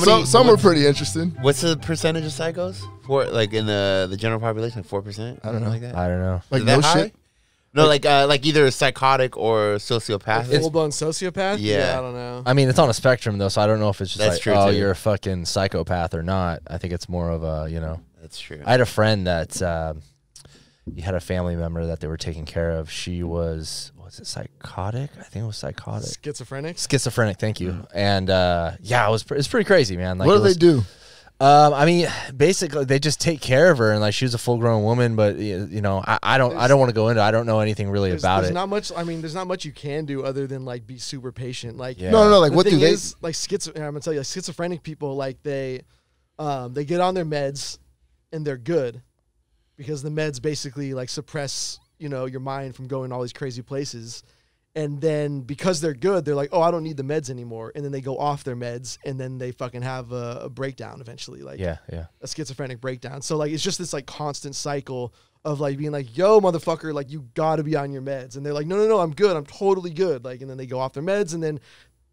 How many? Some are pretty interesting. What's the percentage of psychos for like in the general population? Like 4%? I don't know. Like that. I don't know. Like Is that no high? shit. No, like either psychotic or sociopathic. Full-blown sociopath? Yeah. I don't know. I mean, it's on a spectrum though, so I don't know if it's just That's like, true, oh, too. you're a fucking psychopath or not. I think it's more of a, you know. That's true. I had a friend that you had a family member that they were taking care of. She was it psychotic? I think it was psychotic. Schizophrenic, thank you. And yeah, it's pretty crazy, man. Like, What do they do? I mean, basically, they just take care of her, and like she was a full-grown woman. But you know, I don't want to go into. I don't know anything really about there's it. Not much. I mean, there's not much you can do other than like be super patient. Like Yeah. No. Like, the what do thing they? is, like I'm gonna tell you, like, schizophrenic people, like they get on their meds, and they're good, because the meds basically like suppress, you know, your mind from going all these crazy places. And then because they're good, they're like, oh, I don't need the meds anymore. And then they go off their meds, and then they fucking have a breakdown eventually. Like Yeah. a schizophrenic breakdown. So like it's just this like constant cycle of like being like, yo, motherfucker, like you gotta be on your meds. And they're like, no, I'm good. I'm totally good. Like, and then they go off their meds, and then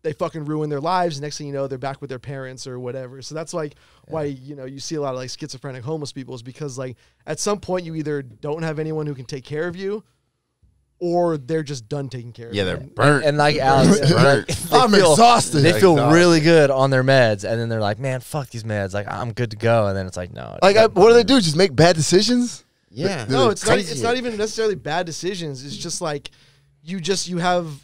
they fucking ruin their lives. Next thing you know, they're back with their parents or whatever. So that's like why, you know, you see a lot of like schizophrenic homeless people, is because like at some point you either don't have anyone who can take care of you, or they're just done taking care of you. they're burnt. And like Alex, like, I'm exhausted. They feel Exhausted. really good on their meds, and then they're like, "Man, fuck these meds. Like, I'm good to go." And then it's like, no. Like, what do they do? Just make bad decisions? Yeah. No, it's not even necessarily bad decisions. It's just like you have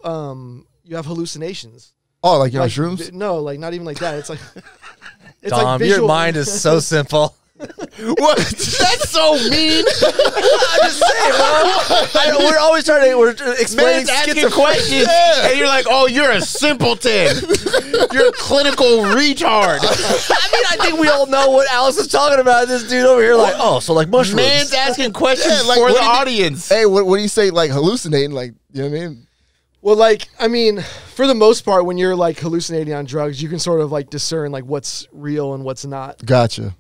hallucinations. Oh, like you're on Like, shrooms? No, like not even like that. It's like it's Dom, like your visual. mind is so simple. What? That's so mean. I'm just saying, bro. We're always trying to explain Man's asking questions, and you're like, "Oh, you're a simpleton. You're a clinical retard." I mean, I think we all know what Alex is talking about. This dude over here, like, oh, so like mushrooms. Man's asking questions like, for what the do you- audience. Hey, what do you say? Like hallucinating? Like, you know what I mean? Well, like I mean, for the most part, when you're like hallucinating on drugs, you can sort of like discern like what's real and what's not. Gotcha.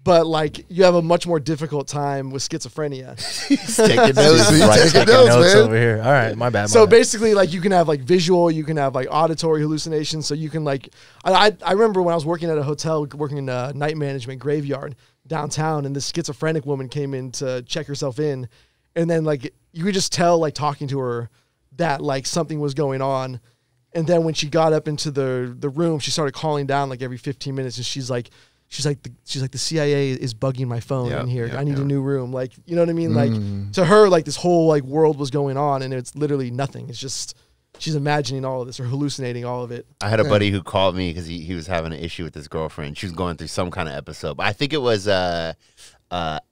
But like you have a much more difficult time with schizophrenia. Taking notes. Taking notes, man. over here. All right, my bad. So basically, like you can have like visual, you can have like auditory hallucinations. So you can like, I remember when I was working at a hotel, working in a night management graveyard downtown, and this schizophrenic woman came in to check herself in, and then like you could just tell like talking to her that like something was going on, and then when she got up into the room, she started calling down like every 15 minutes, and she's like the CIA is bugging my phone in here. I need a new room. Like, you know what I mean? Like to her, like this whole like world was going on, and it's literally nothing. It's just she's imagining all of this or hallucinating all of it. I had a buddy who called me because he was having an issue with his girlfriend. She was going through some kind of episode. But I think it was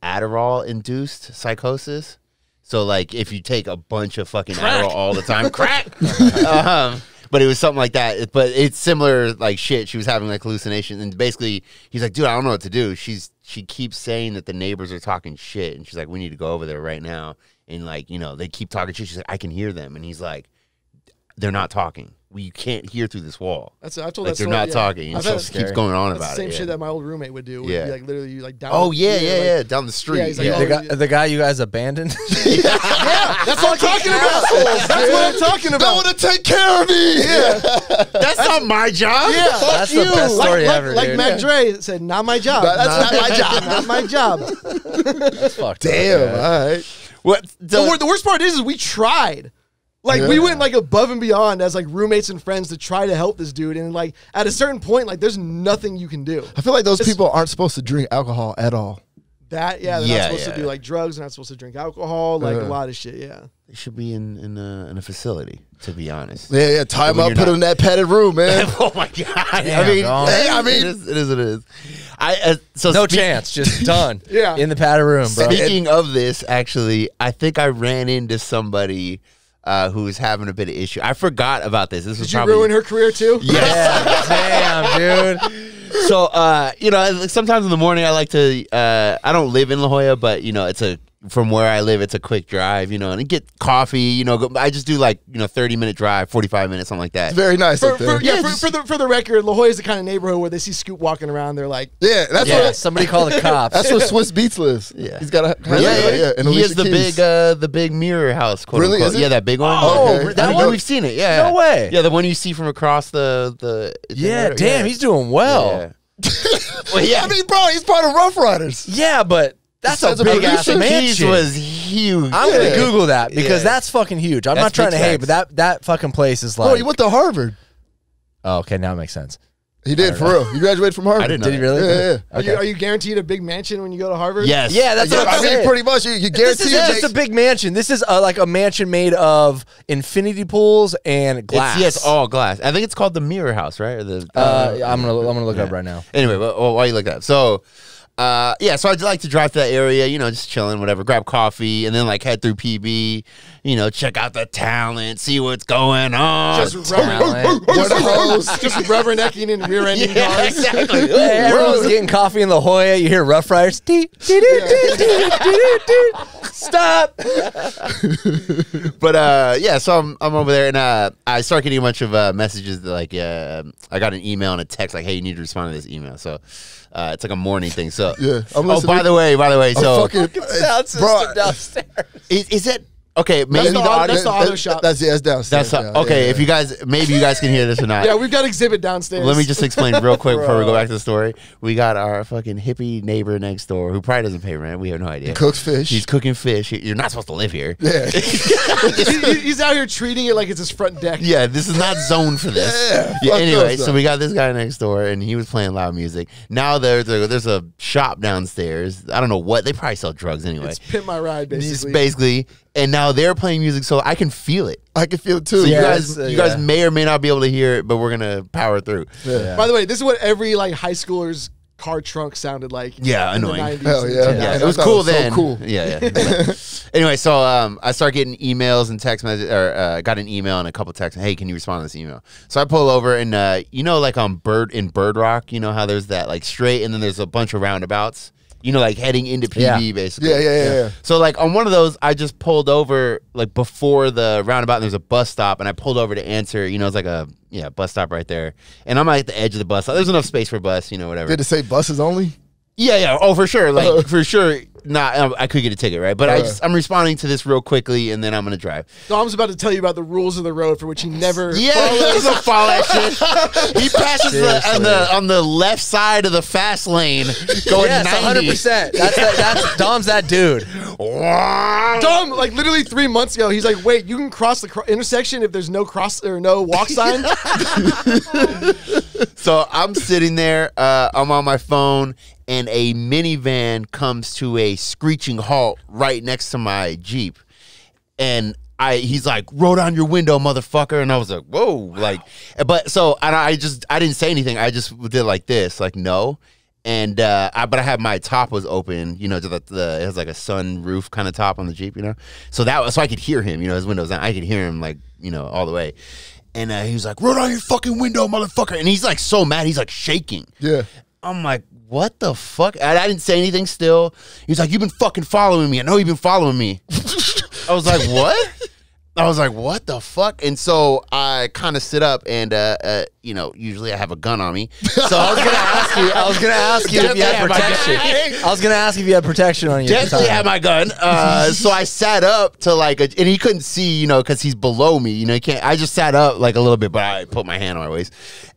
Adderall-induced psychosis. So, like, if you take a bunch of fucking Adderall all the time, crack! But it was something like that. But it's similar, like, shit. She was having, like, hallucinations. And basically, he's like, dude, I don't know what to do. She keeps saying that the neighbors are talking shit. And she's like, we need to go over there right now. And, like, you know, they keep talking shit. She's like, I can hear them. And he's like, they're not talking. You can't hear through this wall. That's I told Like, that they're story, not yeah. talking. And I've she had just keeps going on That's about the same it. shit that my old roommate would do. Would Yeah. be like literally like down. Oh, yeah, like, down the street. Yeah, he's like, yeah. The guy you guys abandoned. yeah, that's what I'm talking about. That's what I'm talking They about. want to take care of me. Yeah, That's not my job. yeah. That's the best story ever, Like dude. Mac Dre said, not my job. That's not my job. Not my job. That's fucked up, Damn. man. All right. What? The worst part is we tried. Like we went like above and beyond as like roommates and friends to try to help this dude, and like at a certain point, like there's nothing you can do. I feel like those people aren't supposed to drink alcohol at all. They're not supposed to do like drugs. They're not supposed to drink alcohol. Like a lot of shit. Yeah. They should be in a facility, to be honest. Yeah. Tie them When up, you're put not- them in that padded room, man. Oh my god! Damn, dog. it is what it is. So No chance, just done. Yeah. In the padded room, bro. Speaking of this, actually, I think I ran into somebody who was having a bit of issue. I forgot about this. This was Did you probably ruin her career too? Yes. Damn, dude. So, you know, sometimes in the morning I like to. I don't live in La Jolla, but you know, it's a from where I live, it's a quick drive, you know, and get coffee, you know. I just do like, you know, 30-minute drive, 45 minutes, something like that. It's very nice up there. For the record, La Jolla is the kind of neighborhood where they see Scoop walking around, they're like, yeah, that's Yeah, what. somebody call the cops. That's where Swiss Beats lives. Yeah. He's got a and he has Alicia the big mirror house, quote Really? unquote. Is it? Yeah, that big one. Oh, okay. that I mean, one? we've seen it. Yeah, No way. Yeah, the one you see from across the Yeah, damn, he's doing well. Yeah. Well, yeah. I mean, bro, he's part of Rough Riders. Yeah, but that's a Besides big ass Alicia Keys mansion. was huge. I'm gonna Yeah. Google that because Yeah. that's fucking huge. I'm That's not trying to big hate, facts. but that fucking place is like. Bro, he went to Harvard. Oh, okay, now it makes sense. He did, for real. He graduated from Harvard. I didn't know Did he that. really? Yeah, yeah. are you guaranteed a big mansion when you go to Harvard? Yes. Yeah, that's what I'm I mean, saying. pretty much. You This guarantee isn't it. just a big mansion. This is like a mansion made of infinity pools and glass. It's all glass. I think it's called the Mirror House, right? Or the I'm gonna look it up right now. Anyway, well, while you look that up, so yeah, so I'd like to drive to that area, you know, just chilling, whatever, grab coffee, and then like head through PB, you know, check out the talent, see what's going on. Just rubbernecking and rear-ending yeah, cars. exactly. Hey, everyone's getting coffee in La Jolla. You hear Rough Riders. Stop. But yeah, so I'm over there, and I start getting a bunch of messages that, like, I got an email and a text like, hey, you need to respond to this email. So it's like a morning thing. So Yeah, I'm oh, listening. by the way, so Sound system Bro. downstairs. is it okay? Maybe the the audio. that's the auto shop. That's downstairs. That's now. okay. Yeah, If you guys, maybe you guys can hear this or not. Yeah, we've got exhibit downstairs. Let me just explain real quick before we go back to the story. We got our fucking hippie neighbor next door who probably doesn't pay rent. We have no idea. cooks fish. He's cooking fish. You're not supposed to live here. Yeah. he's out here treating it like it's his front deck. Yeah, this is not zoned for this. Yeah, fuck anyway, those so we got this guy next door, and he was playing loud music. Now there's a shop downstairs. I don't know what. They probably sell drugs anyway. It's Pimp My Ride, It's basically. basically, and now they're playing music, so I can feel it. I can feel it too. So Yeah, you guys yeah. may or may not be able to hear it, but we're gonna power through. Yeah. By the way, this is what every like high schooler's car trunk sounded like. Yeah, in the annoying. 90s Hell and yeah. 2000s. Yeah, And it was I thought cool it was so then. cool. Yeah. But anyway, so I start getting emails and text messages, or got an email and a couple texts. Hey, can you respond to this email? So I pull over, and you know, like on Bird Rock, you know how there's that like straight, and then there's a bunch of roundabouts. You know, like heading into PB, basically. Yeah. So like on one of those, I just pulled over like before the roundabout, and there's a bus stop, and I pulled over to answer. You know, it's like a bus stop right there, and I'm at the edge of the bus stop. There's enough space for a bus, you know, whatever. Did it say buses only? Yeah. Oh, for sure. Like for sure. Not. I could get a ticket, right? But I'm responding to this real quickly, and then I'm gonna drive. Dom's about to tell you about the rules of the road for which he never. Yeah, he doesn't follow that shit. He passes on the left side of the fast lane, going Yes, 90. 100%. That's Dom's that dude. Dom, like literally 3 months ago, he's like, "Wait, you can cross the intersection if there's no cross or no walk sign." So I'm sitting there. I'm on my phone, and a minivan comes to a screeching halt right next to my Jeep, and he's like, roll down your window, motherfucker. And I was like, whoa, like, but so I didn't say anything. I just did like this, like no. And but I had my top was open, you know, to it has like a sun roof kind of top on the Jeep, you know. So I could hear him, you know, his window's down. I could hear him like, you know, all the way. And he was like, roll down your fucking window, motherfucker. And he's like so mad, he's like shaking. Yeah. I'm like, what the fuck? I didn't say anything still. He's like, you've been fucking following me. I know you've been following me. I was like, what? I was like, what the fuck? And so I kind of sit up, and you know, usually I have a gun on me. So I was gonna ask you if you had protection. I was gonna ask if you had protection on you. Definitely had my gun. So I sat up to like, and he couldn't see, you know, because he's below me. You know, he can't. I just sat up like a little bit, but I put my hand on my waist,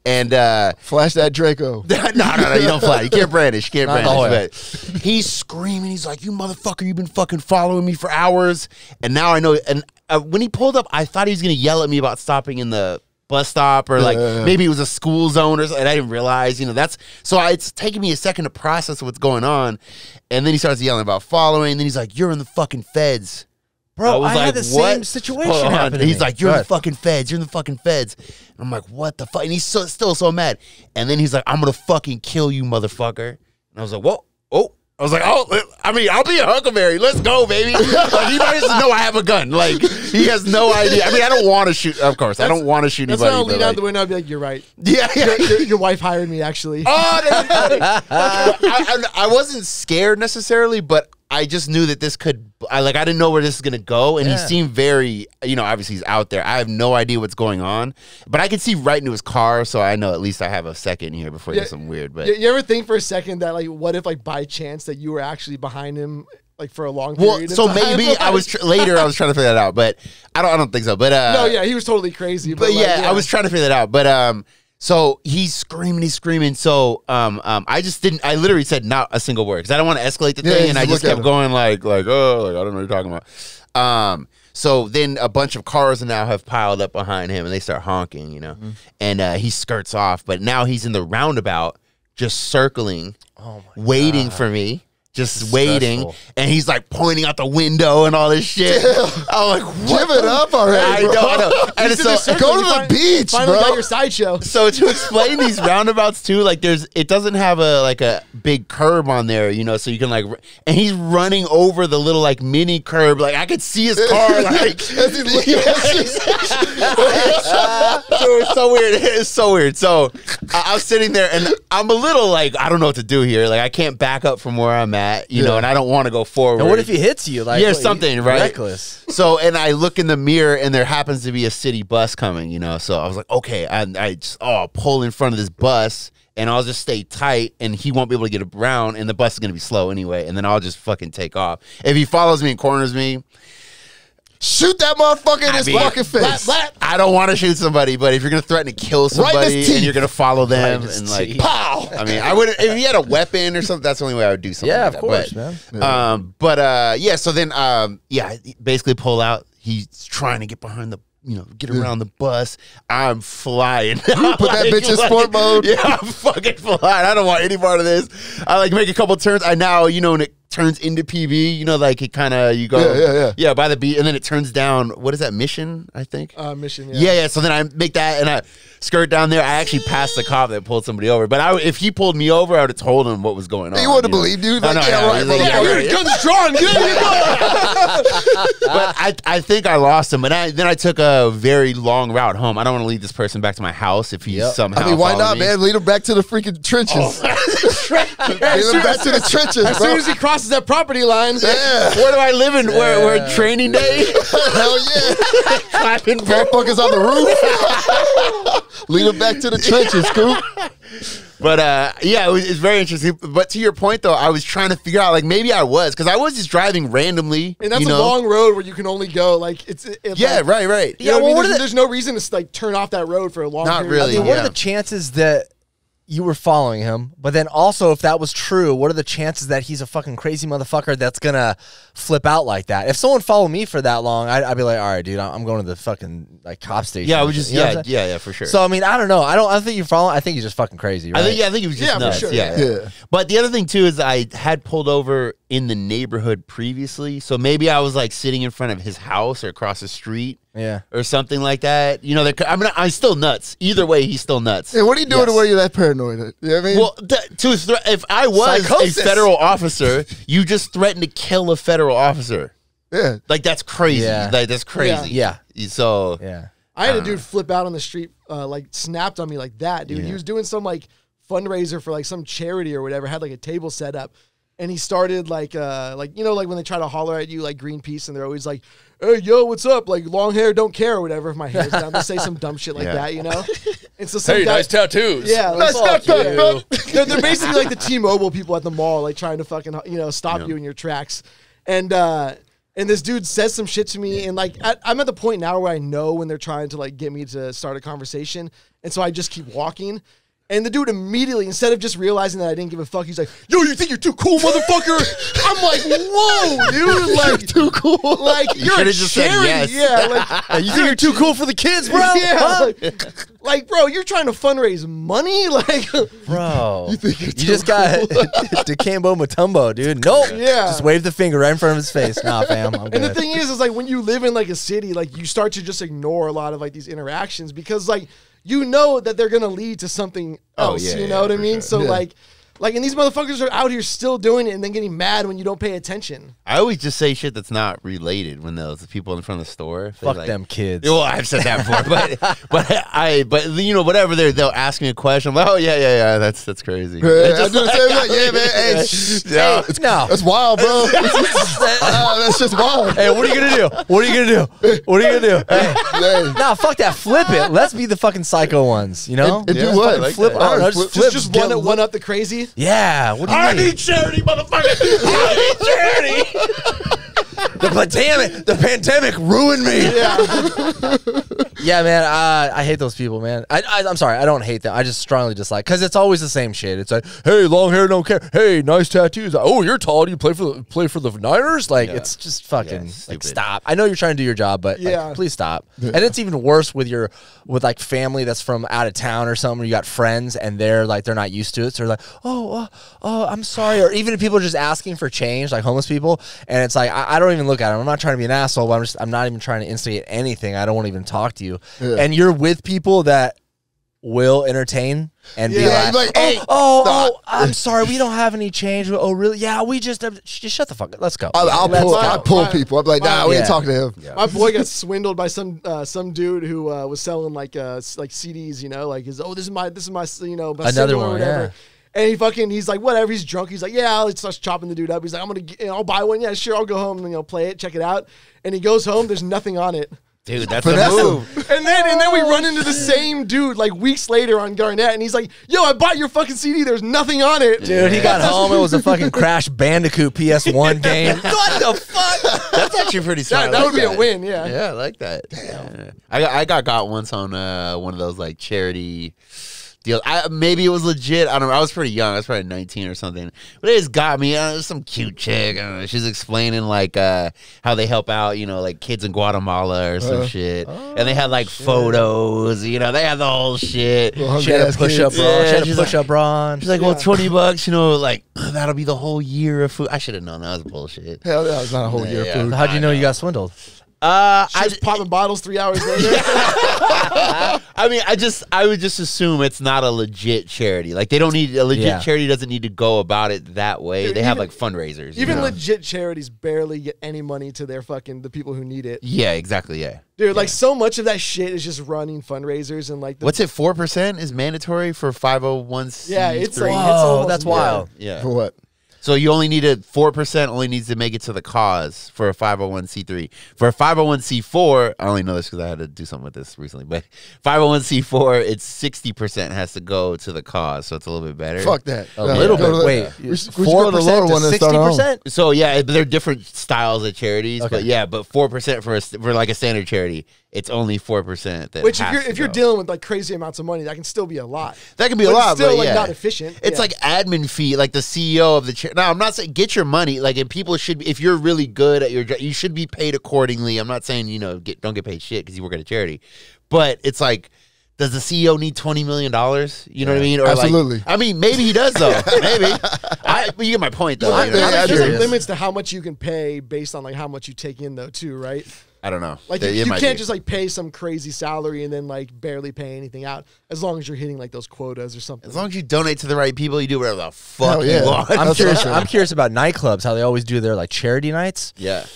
and Flash that Draco. no, you don't fly. You can't brandish. You can't Not brandish. But he's screaming. He's like, you motherfucker, you've been fucking following me for hours. And now I know. And when he pulled up, I thought he was going to yell at me about stopping in the bus stop, or like maybe it was a school zone or something. And I didn't realize, you know, it's taking me a second to process what's going on. And then he starts yelling about following. And then he's like, you're in the fucking feds. Bro, was I had the same situation Hold on. happen to He's me. like, you're in Go the ahead. fucking feds. You're in the fucking feds. And I'm like, what the fuck? And he's still so mad. And then he's like, I'm going to fucking kill you, motherfucker. And I was like, whoa, oh. I was like, oh, I mean, I'll be a Huckleberry. Let's go, baby. Like, he doesn't know I have a gun. Like, he has no idea. I mean, I don't want to shoot. Of course, I don't want to shoot That's anybody. when I'll lean but, out like, the window and be like, "You're right. yeah. Your wife hired me, actually." Oh, that's funny. I wasn't scared necessarily, but I just knew that this could, I didn't know where this is going to go. And he seemed very, obviously he's out there. I have no idea what's going on, but I could see right into his car. So I know at least I have a second here before he does something weird. But you ever think for a second that, like, what if, like, by chance that you were actually behind him, like, for a long period of time? Maybe I was, later I was trying to figure that out, but I don't think so. But, no, yeah, he was totally crazy. But I was trying to figure that out. But, so he's screaming. So I literally said not a single word because I don't want to escalate the thing, and I just kept going like I don't know what you're talking about. So then a bunch of cars now have piled up behind him, and they start honking, and he skirts off. But now he's in the roundabout, just circling, waiting for me. Just waiting, and he's like pointing out the window and all this shit. I'm like, what? Give it up already, bro. I know. And so go to the beach, finally bro. got your sideshow. So to explain these roundabouts too, like it doesn't have a big curb on there, so you can and he's running over the little mini curb. Like I could see his car like As he's looking at you. So it's so weird. It's so weird. So I was sitting there and I'm a little I don't know what to do here. Like I can't back up from where I'm at. And I don't want to go forward. And what if he hits you? Something, right? Reckless. So, and I look in the mirror, and there happens to be a city bus coming, So I was like, okay, I just pull in front of this bus, and I'll just stay tight, and he won't be able to get around, and the bus is going to be slow anyway, and then I'll just fucking take off. If he follows me and corners me, shoot that motherfucker in his fucking face. I don't want to shoot somebody, but if you're going to threaten to kill somebody and you're going to follow them and pow. I mean, I wouldn't, if he had a weapon or something, that's the only way I would do something. Yeah, like of course, man. So then, basically pull out. He's trying to get behind the, get around the bus. I'm flying. Put that bitch in sport mode. Yeah, I'm fucking flying. I don't want any part of this. I make a couple turns. I now, when it turns into PV, it kind of, you go, yeah, by the beat, and then it turns down, what is that, Mission, I think? Mission, yeah. So then I make that, and I skirt down there. I actually passed the cop that pulled somebody over, but if he pulled me over, I would have told him what was going on. He wouldn't have believed you. Right, guns drawn. But I think I lost him, but then I took a very long route home. I don't want to lead this person back to my house if he's somehow. I mean, why not, me. man? Lead him back to the freaking trenches. Lead him back to the trenches, as bro. soon as he crosses that property line. Yeah. Where do I live in? Where training day? Hell yeah. Clapping motherfuckers on the roof. Lead him back to the trenches, Scoop. But it's very interesting. But to your point, though, I was trying to figure out, maybe I was, because I was just driving randomly. And that's a long road where you can only go, right. Right. You know what I mean? There's no reason to turn off that road for a long period. Not really. I mean, what are the chances that you were following him? But then also, if that was true, what are the chances that he's a fucking crazy motherfucker that's gonna flip out like that? If someone followed me for that long, I'd be like, all right, dude, I'm going to the fucking cop station. Yeah, I would just yeah, for sure. So I mean, I don't know. I don't think you're following. I think he's just fucking crazy. Right? I think he was just nuts. For sure. Yeah. But the other thing too is I had pulled over in the neighborhood previously, so maybe I was sitting in front of his house or across the street. Yeah, or something like that. I'm still nuts. Either way, he's still nuts. Yeah, what are you doing to where you're that paranoid? You know what I mean? Well, if I was Psychosis. a federal officer, you just threatened to kill a federal officer. Yeah, that's crazy. Yeah. That's crazy. Yeah. So I had a dude flip out on the street, snapped on me like that, dude. Yeah. He was doing some fundraiser for some charity or whatever, had a table set up. And he started when they try to holler at you Greenpeace, and they're always like, "Hey, yo, what's up? Long hair, don't care," or whatever. If my hair's down, they say some dumb shit like that, And so some nice tattoos. Yeah, nice tattoos. They're basically the T-Mobile people at the mall, trying to fucking stop you in your tracks. And this dude says some shit to me, and I'm at the point now where I know when they're trying to get me to start a conversation, and so I just keep walking. And the dude immediately, instead of just realizing that I didn't give a fuck, he's like, "Yo, you think you're too cool, motherfucker?" I'm like, "Whoa, dude! you're too cool. You're a just said charity, yes. you think you're too cool for the kids, bro? Yeah, Huh? bro, you're trying to fundraise money, Bro. You think you're too just got Dikembe Mutombo, dude. Nope. Yeah. Just wave the finger right in front of his face. Nah, fam. I'm good. And the thing is when you live in a city, you start to just ignore a lot of these interactions because you know that they're gonna lead to something else. You know what I mean? Sure. So Like, and these motherfuckers are out here still doing it and then getting mad when you don't pay attention. I always just say shit that's not related when those people in front of the store. Fuck them kids. Well, I've said that before, but you know, whatever they'll ask me a question. I'm like, oh yeah, that's crazy. I do the same thing. Yeah, man. Hey, no, that's wild, bro. That's just wild. Hey, what are you gonna do? What are you gonna do? What are you gonna do? Hey. Nah, fuck that. Flip it. Let's be the fucking psycho ones. You know? And do what? Like flip. I don't know. Just flip. Just one up the crazy. Yeah. What do you I mean? need charity, motherfucker. I need charity. But damn it, the pandemic ruined me. Yeah, man. I hate those people, man. I'm sorry. I don't hate them. I just strongly dislike because it's always the same shit. It's like, hey, long hair, don't care. Hey, nice tattoos. Oh, you're tall. Do you play for the Niners? Like, it's just fucking like stop. I know you're trying to do your job, but like, please stop. And it's even worse with like family that's from out of town or something. Or you got friends and they're not used to it. So they're like, oh, I'm sorry. Or even if people are just asking for change, like homeless people, and it's like I don't even look at them. I'm not trying to be an asshole, but I'm not even trying to instigate anything. I don't want to even talk to you. Yeah. And you're with people that will entertain and be like, hey, I'm sorry, we don't have any change. Oh, really? Yeah, we just shut the fuck up. Let's go. I'll pull people. I'm like, nah, we ain't talking to him. Yeah. My boy got swindled by some dude who was selling like CDs. You know, like this is my you know another one. Or whatever. And he's like, whatever. He's drunk. He's like, yeah, I'll start chopping the dude up. He's like, I'll buy one. Yeah, sure. I'll go home and play it, check it out. And he goes home. There's nothing on it. Dude, that's a move. And then we run into the same dude like weeks later on Garnett, and he's like, yo, I bought your fucking CD. There's nothing on it. Dude, he got home. It was a fucking Crash Bandicoot PS1 game. What the fuck? That's actually pretty smart. That would be a win, yeah. Yeah, I like that. Damn. Yeah. I got once on one of those like charity deal. Maybe it was legit. I don't know. I was pretty young. I was probably 19 or something. But it just got me. It was some cute chick. I don't know. She's explaining like how they help out, you know, like kids in Guatemala or some shit. And they had like photos. You know, they had the whole shit. She had a push-up bra. She had a push-up bra on. She's like, well, $20. You know, like that'll be the whole year of food. I should have known that was bullshit. Hell, that was not a whole year of food. How'd you know you got swindled? I was popping bottles 3 hours later. I mean, I would just assume it's not a legit charity. Like they don't need a legit charity. Doesn't need to go about it that way. They have like fundraisers. Even legit charities barely get any money to the people who need it. Yeah, exactly. Yeah, dude. Like so much of that shit is just running fundraisers and like. What's it? 4% is mandatory for 501c3. Yeah, it's like that's wild. Yeah. For what? So you only need 4% only needs to make it to the cause for a 501c3. For a 501c4, I only know this because I had to do something with this recently, but 501c4, it's 60% has to go to the cause, so it's a little bit better. Fuck that. A little bit. Wait, 4% to 60%? So yeah, they're different styles of charities, but 4% for like a standard charity, it's only 4%. That which if you're dealing with like crazy amounts of money, that can still be a lot. That can be a lot, still but like not efficient. It's like admin fee, like the CEO of the charity. Now, I'm not saying get your money. Like, and people should be, if you're really good at your job, you should be paid accordingly. I'm not saying, don't get paid shit because you work at a charity. But it's like, does the CEO need $20 million? You know what I mean? Or absolutely. Like, I mean, maybe he does, though. Maybe. But you get my point, though. There's like limits to how much you can pay based on like how much you take in, though, too, right? I don't know. Like you can't just like pay some crazy salary and then like barely pay anything out. As long as you're hitting like those quotas or something. As long as you donate to the right people, you do whatever the fuck you want. I'm curious about nightclubs, how they always do their like charity nights. Yeah.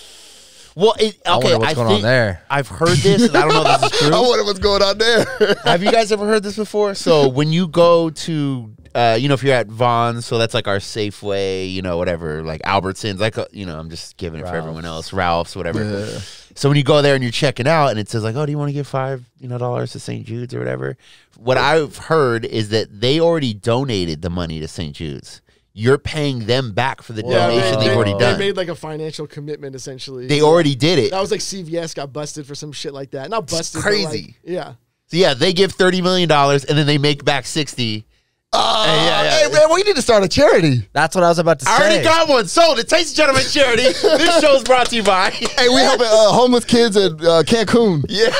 Well, I wonder what's going on there. I've heard this, and I don't know if this is true. I wonder what's going on there. Have you guys ever heard this before? So when you go to, if you're at Vaughn's, so that's like our Safeway, whatever, like Albertsons, like, I'm just giving it for everyone else, Ralph's, whatever. Yeah. So when you go there and you're checking out, and it says like, oh, do you want to give $5 to St. Jude's or whatever? What I've heard is that they already donated the money to St. Jude's. You're paying them back for the donation they've already done. They made like a financial commitment, essentially. They already did it. That was like CVS got busted for some shit like that. Not busted, it's crazy. Yeah. So yeah, they give $30 million and then they make back 60. Hey man, we need to start a charity. That's what I was about to say. I already got one sold. It Tastes Gentlemen Charity. This show's brought to you by. Hey, we helping homeless kids in Cancun. Yeah.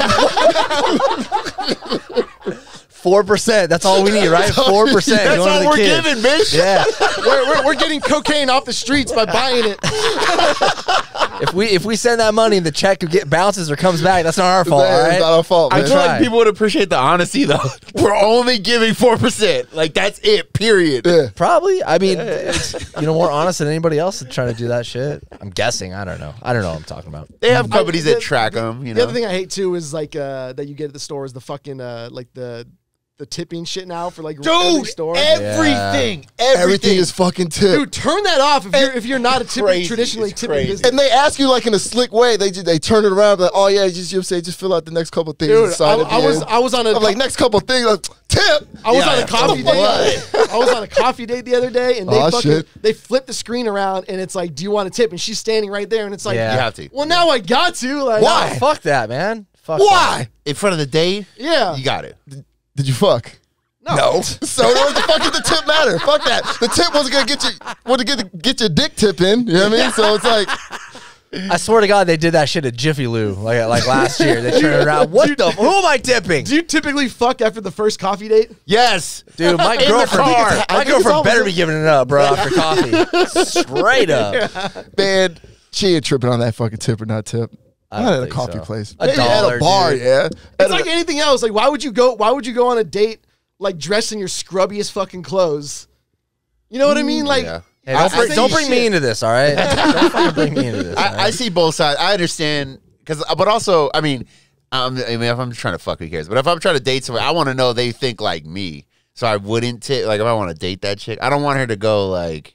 4%. That's all we need, right? 4%. That's all we're giving, bitch. Yeah. we're getting cocaine off the streets by buying it. If we send that money and the check bounces or comes back, that's not our fault. All right? It's not our fault, I man. feel like people would appreciate the honesty, though. We're only giving 4%. Like, that's it, period. Yeah. Probably. I mean, it's, more honest than anybody else that's trying to do that shit. I'm guessing. I don't know. I don't know what I'm talking about. They have companies that track them, The other thing I hate, too, is, like, that you get at the store is the fucking, like, the tipping shit now for, like, every store. Everything Everything is fucking tip. Dude, turn that off if you're not a traditionally tipping business. And they ask you like in a slick way. They turn it around, like, oh yeah, just fill out the next couple things. Dude, I was on a like next couple things. Like, tip. I was on a coffee date. I was on a coffee date the other day, and they flipped the screen around, and it's like, do you want a tip? And she's standing right there, and it's like, Yeah. You have to. well, now I got to. Like, Why? Oh, fuck that, man. Fuck Why? In front of the day, Yeah. you got it. Did you fuck? No. So what the fuck did the tip matter? Fuck that. The tip wasn't gonna get your dick tip in. You know what I mean? So it's like, I swear to God, they did that shit at Jiffy Lube like last year. They turned it around. Who am I tipping? Do you typically fuck after the first coffee date? Yes. Dude, my In the girlfriend, car. my girlfriend better be giving it up, bro, after coffee. Straight up. man, she ain't tripping on that fucking tip or not tip. I don't Not at a think coffee so. place. $1, Maybe at a bar, dude. yeah. It's like anything else. Like, why would you go on a date like dressed in your scrubbiest fucking clothes? You know what I mean? Like, Yeah. Hey, don't bring shit. me into this, all right? Don't fucking bring me into this. all I right? see both sides. I understand but also, I mean, if I'm trying to fuck, who cares? But if I'm trying to date somebody, I want to know they think like me, so I wouldn't tip. Like if I want to date that chick, I don't want her to go like,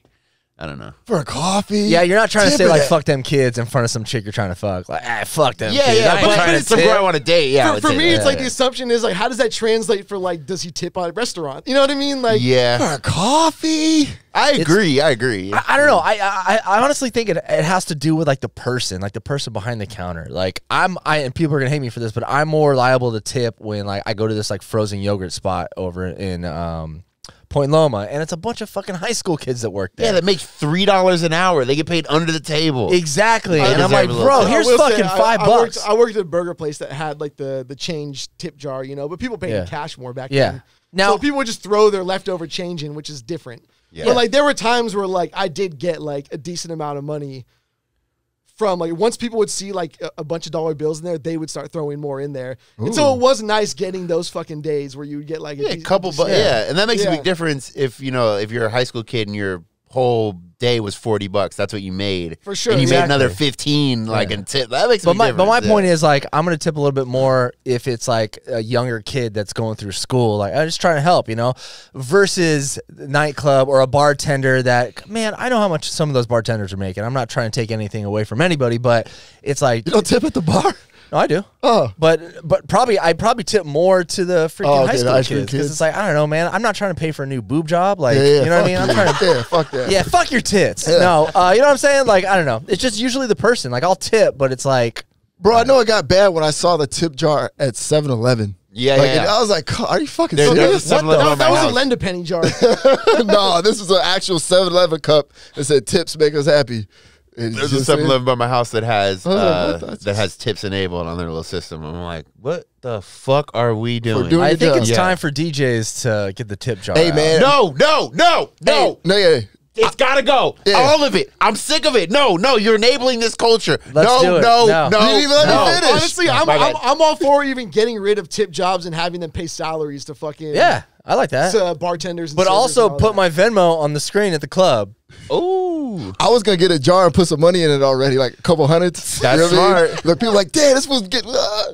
I don't know, for a coffee. Yeah, you're not trying to say Tipping like it. fuck them kids in front of some chick you're trying to fuck. Like, fuck them Yeah, kids. yeah. I ain't But trying it's to the girl I tip. want to date. Yeah, for me, it's like the yeah. assumption is like, how does that translate for like, does he tip at a restaurant? You know what I mean? Like, yeah. For a coffee. I agree. I agree. I don't know. I honestly think it has to do with like the person behind the counter. Like and people are gonna hate me for this, but I'm more liable to tip when like I go to this like frozen yogurt spot over in Point Loma, and it's a bunch of fucking high school kids that work there. Yeah, that makes $3 an hour. They get paid under the table. Exactly. I And I'm deserve like, a little bro, tip. here's I will say, fucking $5. I worked at a burger place that had like the change tip jar, but people paid in Yeah. cash more back Yeah. then. Now- So people would just throw their leftover change in, which is different. Yeah. But like there were times where like I did get like a decent amount of money from like once people would see like a bunch of dollar bills in there, they would start throwing more in there. And so it was nice getting those fucking days where you would get like Yeah, a couple, and that makes a big difference if you're a high school kid and your whole day was $40. That's what you made For sure. and you made Exactly. another 15 like in tip. That makes a But big my difference. point is like I'm gonna tip a little bit more if it's like a younger kid that's going through school. Like I'm just trying to help, versus nightclub or a bartender that, man, I know how much some of those bartenders are making. I'm not trying to take anything away from anybody, but it's like You don't tip at the bar? no, I do. Oh. But I probably tip more to the freaking Oh, okay, high the school high kids school because kids. it's like I don't know, man. I'm not trying to pay for a new boob job. Like Yeah, you know what I mean? I'm trying to. Yeah, fuck that. Yeah, fuck your tits. No, you know what I'm saying? Like, I don't know. It's just usually the person. Like, I'll tip, but it's like, Bro, I know it got bad when I saw the tip jar at 7-Eleven. Yeah, Like, yeah. and I was like, are you fucking There's serious? a 7-Eleven at my That was house. a lend a penny jar. No, this was an actual 7-Eleven cup that said tips make us happy. There's a 7-Eleven by my house that has was like, what the- that has tips enabled on their little system. I'm like, what the fuck are we doing? doing- I your think job. it's Yeah. time for DJs to get the tip jar. Hey, out. man. No. No, yeah. It's gotta go. Yeah. All of it. I'm sick of it. No, you're enabling this culture. Let's do it. No. No. You didn't even let me finish. Honestly, I'm My bad. all for even getting rid of tip jobs and having them pay salaries to fucking Yeah, I like that. bartenders. And But servers also and all put that. my Venmo on the screen at the club. Ooh. I was gonna get a jar and put some money in it already, like a couple hundreds. That's what I mean? smart. Like people like, damn, this was getting.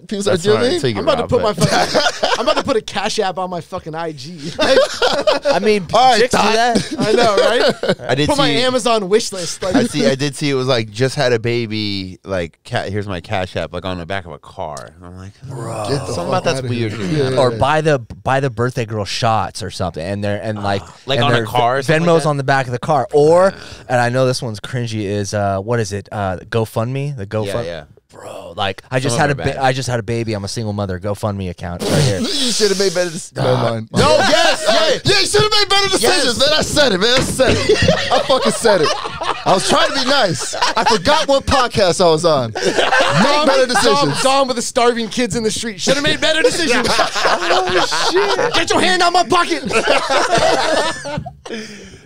People start That's doing smart. me. Until you I'm get about to put my robbed, but- fucking. I'm about to put a cash app on my fucking IG. I mean, All right, chicks do Todd. that. I know, right? I did Put my see. Amazon wish list. Like, I did see it was like just had a baby. Like, here's my cash app, like on the back of a car. And I'm like, bro, Get the something fuck about that's outta weird. here. Dude. Or buy the birthday girl shots or something, and Like and on a their car or something Venmo's like that? on the back of the car, or and I know this one's cringy is what is it? GoFundMe, the GoFund. Yeah. Bro, like I just Some had of them are bad. I just had a baby. I'm a single mother. GoFundMe account right here. You should have made better. Never mind. No, yes, it. Yeah, you should have made better decisions, man. I said it, man. I said it. I fucking said it. I was trying to be nice. I forgot what podcast I was on. Make better decisions. Dom with the starving kids in the street. Should have made better decisions. Oh, shit. Get your hand out my pocket.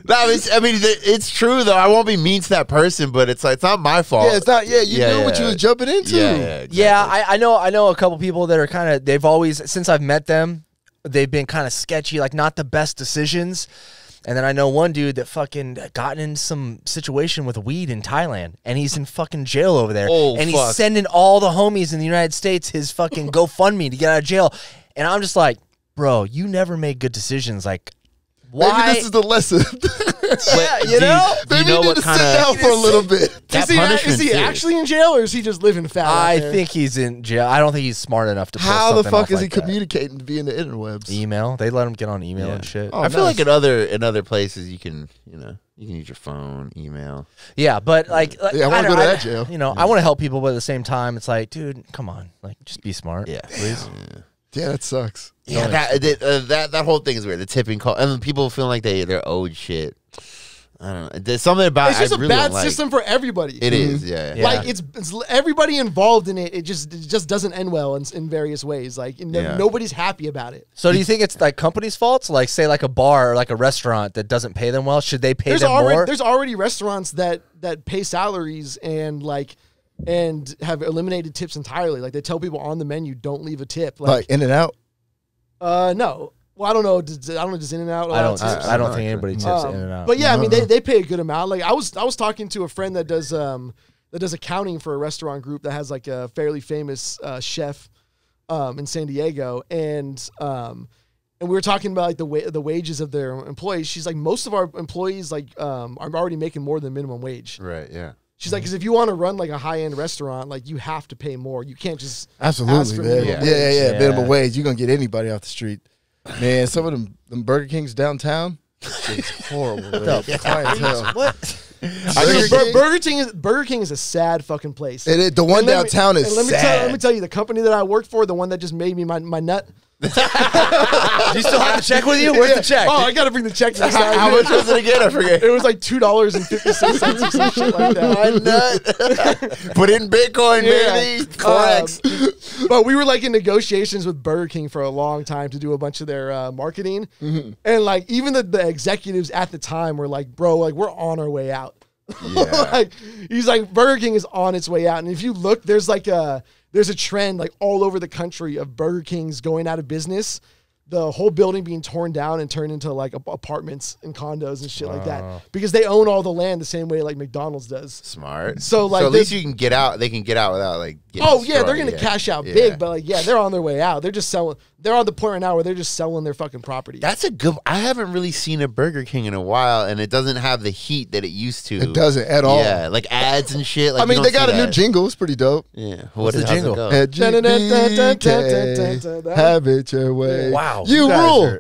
No, I mean, it's true though. I won't be mean to that person, but it's like it's not my fault. Yeah, it's not. Yeah, you knew what you was jumping into. Yeah, exactly. Yeah, I know a couple people that are kind of. They've always, since I've met them, they've been kind of sketchy, like not the best decisions. And then I know one dude that fucking gotten in some situation with weed in Thailand, and he's in fucking jail over there. Oh, and fuck. he's sending all the homies in the United States his fucking GoFundMe to get out of jail. And I'm just like, bro, you never made good decisions. Like, why? Maybe this is the lesson. Yeah, you know? Maybe you know you need what to sit kind down for a little bit. Is he actually in jail, or is he just living fat? I think he's in jail. I don't think he's smart enough to pull How the something fuck off is he like that. communicating to be in the interwebs? Email. They let him get on email and shit. Oh, I feel nice. like in other places you can use your phone, email. Yeah, but like Yeah, I wanna go to that jail. You know, I want to help people, but at the same time, it's like, dude, come on, like, just be smart. Yeah, please. Yeah, that sucks. Yeah, that whole thing is weird. The tipping call, and then people feel like they're owed shit. I don't know. There's something about It's just I a really bad don't like. system for everybody. It is, yeah. Yeah. Like it's everybody involved in it. It just doesn't end well in various ways. Like nobody's happy about it. So do you think it's like companies' faults? Like, say, like a bar or like a restaurant that doesn't pay them well, should they pay them more? There's already restaurants that pay salaries and have eliminated tips entirely. Like they tell people on the menu, don't leave a tip. Like In and Out. No. Well, I don't know. Does In-N-Out allow tips? I don't think anybody tips in and out. But yeah, I mean, they pay a good amount. Like I was talking to a friend that does accounting for a restaurant group that has like a fairly famous chef in San Diego, and we were talking about like the wages of their employees. She's like, most of our employees are already making more than minimum wage. Right, yeah. She's like, because if you want to run like a high-end restaurant, like you have to pay more. You can't just ask Absolutely, for man. minimum wage. Yeah. Minimum wage. You're gonna get anybody off the street. Man, some of them Burger Kings downtown, it's horrible. Man. Clientele. What? Burger King is a sad fucking place. The one downtown is sad. Let me tell you, the company that I worked for, the one that just made me my nut. Do you still have the check with you? Where's the check? Oh, I gotta bring the check next time. How much was it again? I forget. It was like $2.56 or some shit like that. My nut. Put in Bitcoin, baby. Forex. But we were like in negotiations with Burger King for a long time to do a bunch of their marketing, and like even the executives at the time were like, "Bro, like we're on our way out." Yeah. Like he's like, Burger King is on its way out, and if you look, there's a trend like all over the country of Burger Kings going out of business, the whole building being torn down and turned into like apartments and condos and shit like that, because they own all the land the same way like McDonald's does. Smart. So like at least you can get out. They can get out without like. Oh yeah, they're gonna cash out big, but like they're on their way out. They're just selling. They're on the point right now where they're just selling their fucking property. That's a good. I haven't really seen a Burger King in a while, and it doesn't have the heat that it used to. It doesn't at all. Yeah, like ads and shit. Like, I mean, they got a new jingle. It's pretty dope. Yeah. What's the jingle? Have it your way. Wow. You rule.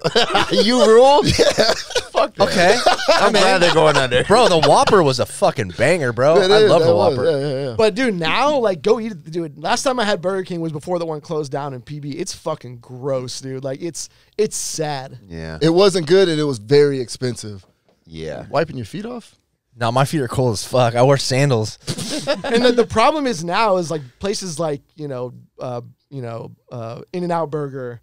You rule. Yeah. Fuck that. Okay. I'm glad they're going under. Bro, the Whopper was a fucking banger, bro. It I is, love that the was, Whopper. Yeah. But dude, now like go eat it, dude. Last time I had Burger King was before the one closed down in PB. It's fucking gross, dude. Like it's sad. Yeah. It wasn't good and it was very expensive. Yeah. Wiping your feet off? No, my feet are cold as fuck. I wear sandals. And the problem is now is like places like In-N-Out Burger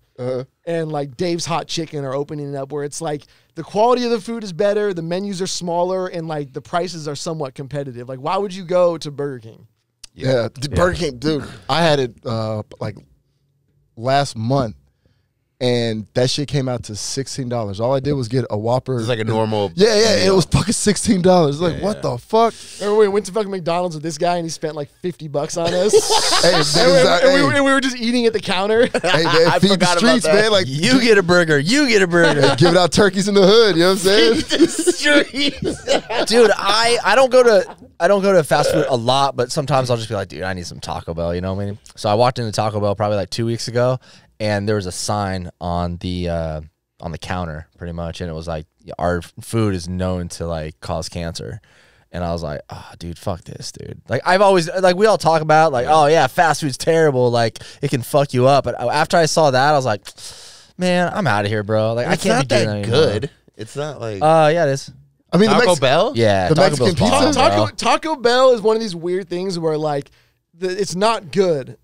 and like Dave's Hot Chicken are opening up where it's like the quality of the food is better, the menus are smaller, and like the prices are somewhat competitive. Like, why would you go to Burger King? Yeah. Burger King, dude. I had it like last month. And that shit came out to $16. All I did was get a Whopper. It's like a normal. Yeah. meal. It was fucking $16. Like, what the fuck? Remember we went to fucking McDonald's with this guy and he spent like $50 on us. Hey, and we were just eating at the counter. Hey, man, feed the streets, man. Like, You get a burger. You get a burger. giving out turkeys in the hood. You know what I'm saying? Dude, I don't go to fast food a lot, but sometimes I'll just be like, dude, I need some Taco Bell. You know what I mean? So I walked into Taco Bell probably like 2 weeks ago, and there was a sign on the counter, pretty much, and it was like, our food is known to like cause cancer. And I was like, oh, dude, fuck this, dude. Like, I've always, like, we all talk about, like, oh, yeah, fast food's terrible. Like, it can fuck you up. But after I saw that, I was like, Man, I'm out of here, bro. Like I It's can't not be doing that that good. anymore. It's not like Yeah, it is. I mean, Taco Bell. Yeah, The Taco Mexican Bell's pizza? bomb, bro. Taco Bell is one of these weird things where like it's not good,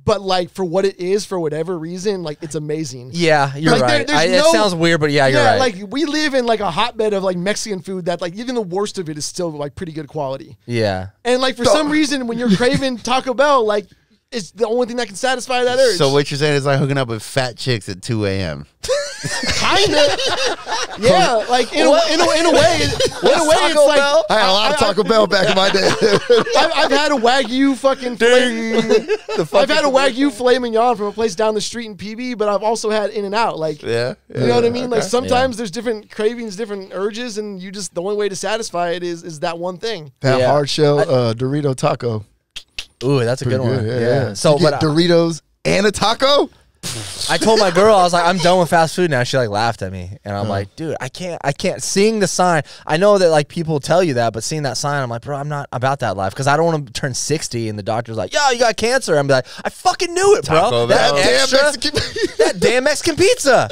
but like for what it is, for whatever reason, like it's amazing. Yeah, you're Like, right. there's It sounds weird, but yeah, you're right. like we live in like a hotbed of like Mexican food that like even the worst of it is still like pretty good quality. Yeah. And like for some reason, when you're craving Taco Bell, like it's the only thing that can satisfy that urge. So what you're saying is like hooking up with fat chicks at 2 a.m. Kinda, yeah. Like in a way, it's like I had a lot of Taco Bell back in my day. I've had a Wagyu fucking I've had a Wagyu filet mignon from a place down the street in PB, but I've also had In-N-Out. Like, Yeah. you know what I mean? Like sometimes there's different cravings, different urges, and you just the only way to satisfy it is that one thing. That Yeah. hard shell Dorito taco. Ooh, that's a good one. Yeah. So, You get but Doritos and a taco? I told my girl, I was like, I'm done with fast food now. She like laughed at me, and I'm like, dude, I can't. Seeing the sign, I know that like people tell you that, but seeing that sign, I'm like, bro, I'm not about that life because I don't want to turn 60 and the doctor's like, yo, you got cancer. I'm like, I fucking knew it, bro. Taco That Bell. extra, that damn Mexican pizza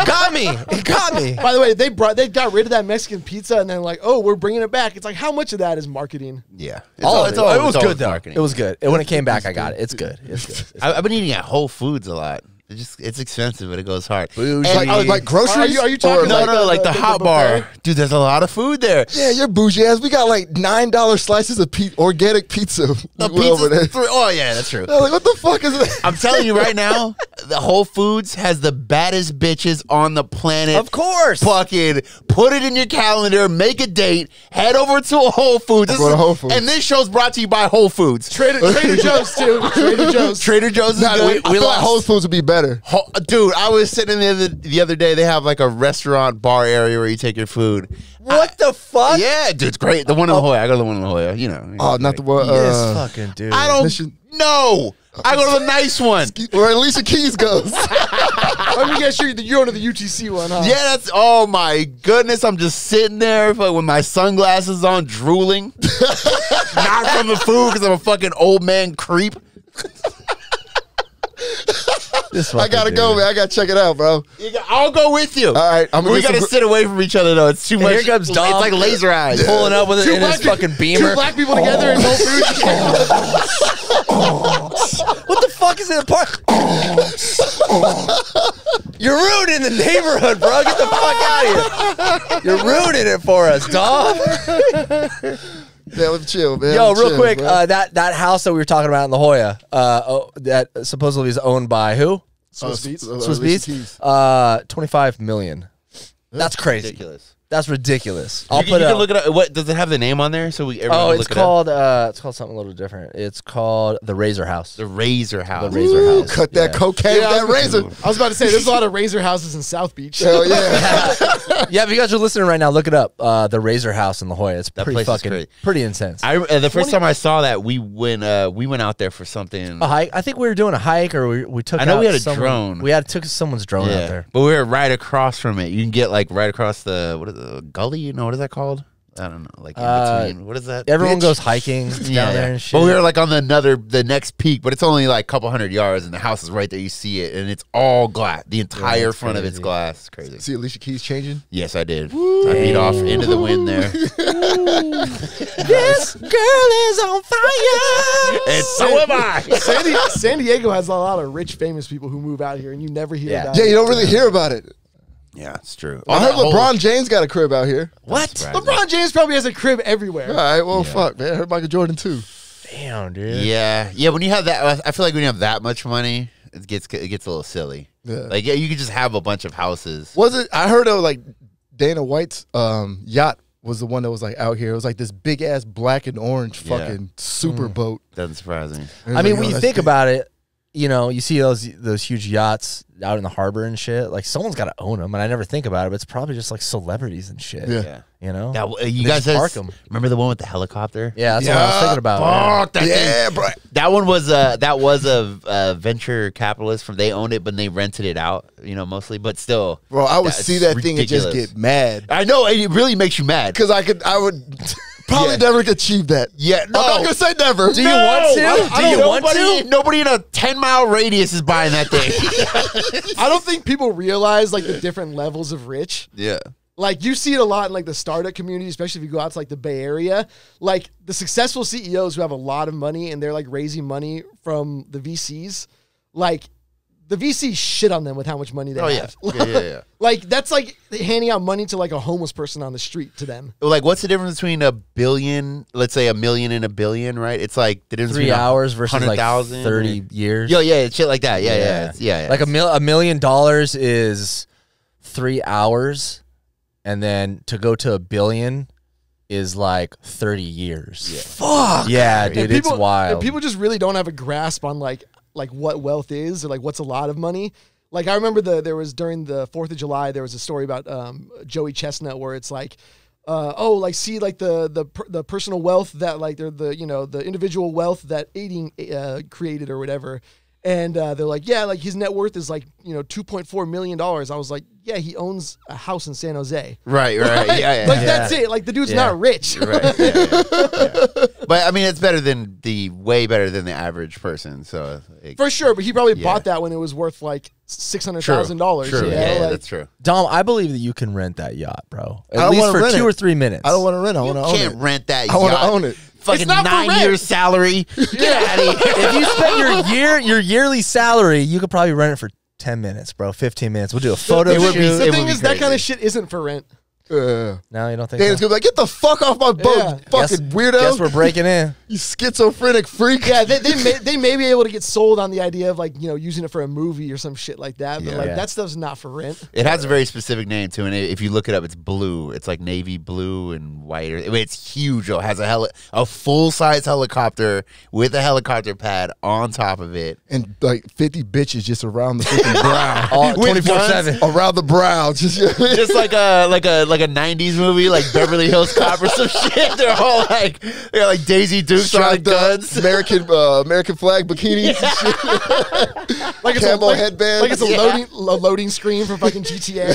got me. It got me. By the way, they got rid of that Mexican pizza, and then like, oh, we're bringing it back. It's like, how much of that is marketing? Yeah. All of it. It was all good though. marketing. It was good. And when it came back, I got it. It's good. It's good. I've been eating at Whole Foods a lot. It's expensive, but it goes hard. Like groceries? Are you talking No, about like the hot bar. buffet? Dude, there's a lot of food there. Yeah, you're bougie ass. We got like $9 slices of organic pizza. The We went over there. pizza's oh, yeah, that's true. I was like, what the fuck is that? I'm telling you right now, the Whole Foods has the baddest bitches on the planet. Of course. Fucking put it in your calendar, make a date, head over to a Whole Foods. Go to Whole Foods. And this show's brought to you by Whole Foods. Trader Joe's too. Trader Joe's. Trader Joe's is Nah, good. I feel like Whole Foods would be better. Dude, I was sitting the other day. They have like a restaurant bar area where you take your food. What the fuck? Yeah, dude, it's great. The one in La Jolla. I go to the one in La Jolla. You know. Oh, not the one. This fucking dude. I don't Mission- know. I go to the nice one. Where Alicia Keys goes. Let me guess, you're going to the UTC one, huh? Yeah, that's. Oh my goodness! I'm just sitting there with my sunglasses on, drooling. Not from the food because I'm a fucking old man creep. I gotta go, man. I gotta check it out, bro. I'll go with you. All right, I'm gonna we get gotta some sit away from each other though. It's too much. Here comes Dom. It's like laser eyes. Pulling up with it in his fucking Beamer. Two black people together in Whole Foods. What the fuck is in the park? You're ruining the neighborhood, bro. Get the fuck out of here. You're ruining it for us, dog. Yeah, let's chill, man. Yo, Let's real chill, quick, bro. that house that we were talking about in La Jolla, that supposedly is owned by who? Swiss Beats. Swiss Alicia Beats? Keys. 25 million. That's crazy. Ridiculous. That's ridiculous. You can look it up. What does it have the name on there? So everyone Oh, can it's look it up? called something a little different. It's called the Razor House. The Razor House. The Razor Ooh, House. cut that Yeah. cocaine with that razor. I was about to say, there's a lot of razor houses in South Beach. Hell yeah. Yeah, if you guys are listening right now, look it up. The Razor House in La Jolla. It's pretty place is fucking great. pretty intense. The first time I saw that, we went out there for something. A hike. I think we were doing a hike, or we took. I know out we had a someone- drone. We took someone's drone out there. But we were right across from it. You can get like right across the gully. You know what is that called? I don't know. Like in between. What is that? Everyone bitch? goes hiking down there and shit. But we were like on the next peak, but it's only like a couple hundred yards, and the house is right there. You see it, and it's all glass. The entire it's front of it's crazy. glass. It's crazy. See Alicia Keys changing? Yes, I did. I beat off into the wind there. This girl is on fire. And so am I. San Diego has a lot of rich, famous people who move out here, and you never hear about Yeah, it. you don't really hear about it. Yeah, it's true. I heard LeBron James got a crib out here. What? LeBron James probably has a crib everywhere. All right, well, fuck, man. I heard Michael Jordan too. Damn, dude. Yeah. When you have that, I feel like when you have that much money, it gets a little silly. Yeah. Like, you could just have a bunch of houses. Was it? I heard of like Dana White's yacht was the one that was like out here. It was like this big ass black and orange fucking super boat. Doesn't surprise me. I mean, when you think about it, you know, you see those huge yachts out in the harbor and shit. Like, someone's got to own them, and I never think about it, but it's probably just like celebrities and shit. Yeah. You know? You They guys just park 'em. remember the one with the helicopter? Yeah, that's what I was thinking about. Fuck, that Yeah, thing. bro. That one was a venture capitalist they owned it, but they rented it out, mostly. But still, Bro, I would that's see that thing and just ridiculous. get mad. I know it really makes you mad. Because I would Probably never achieve that. Yeah, no. I'm not gonna say never. Do you want to? Do you want to? Nobody in a 10-mile radius is buying that thing. I don't think people realize like the different levels of rich. Yeah. Like you see it a lot in like the startup community, especially if you go out to like the Bay Area. Like the successful CEOs who have a lot of money and they're like raising money from the VCs, like the VCs shit on them with how much money they have. Yeah. Like that's like handing out money to like a homeless person on the street to them. Like, what's the difference between a billion, let's say $1 million and $1 billion, right? It's like the difference 3 between hours versus like 100,000 30 years. Yeah, it's shit like that. Yeah. Like $1 million is 3 hours, and then to go to $1 billion is like 30 years. Yeah. Fuck. Yeah, dude, it's wild. And people just really don't have a grasp on like what wealth is or like what's a lot of money. Like I remember there was during the 4th of July, there was a story about Joey Chestnut where it's like, see like the personal wealth that like the individual wealth that Aiding created or whatever. And they're like, yeah, like his net worth is like, $2.4 million. I was like, yeah, he owns a house in San Jose. Right. Yeah. Like that's it. Like the dude's not rich. Right. Yeah. But I mean, it's way better than the average person. So for sure. But he probably bought that when it was worth like $600,000. True. Yeah, that's true. Dom, I believe that you can rent that yacht, bro. I At least wanna for rent 2 it. or 3 minutes. I don't want to rent. I want to own it. You can't rent that I want to yacht. own it. Fucking It's not for 9 rent. years salary. Get out of here. If you spent your yearly salary, you could probably rent it for 10 minutes, bro. 15 minutes. We'll do a photo It would be- shoot. The it thing would is, be that kind crazy. of shit isn't for rent. No, you don't think Dan's so? gonna be like, get the fuck off my boat, Yeah. you fucking weirdo. Guess we're breaking in. You schizophrenic freak. Yeah, they may be able to get sold on the idea of like using it for a movie or some shit like that. But Yeah. that stuff's not for rent. It has a very specific name too, and if you look it up, it's blue. It's like navy blue and white. It's huge. It has a full size helicopter with a helicopter pad on top of it. And like 50 bitches just around the freaking brow. All With 24/7. Around the brow. Just Just like a 90s movie, like Beverly Hills Cop or some shit. They're all like Daisy Dukes on strapped up, guns. American flag bikinis and shit. Like it's Camo a headband. Like it's a loading screen for fucking GTA.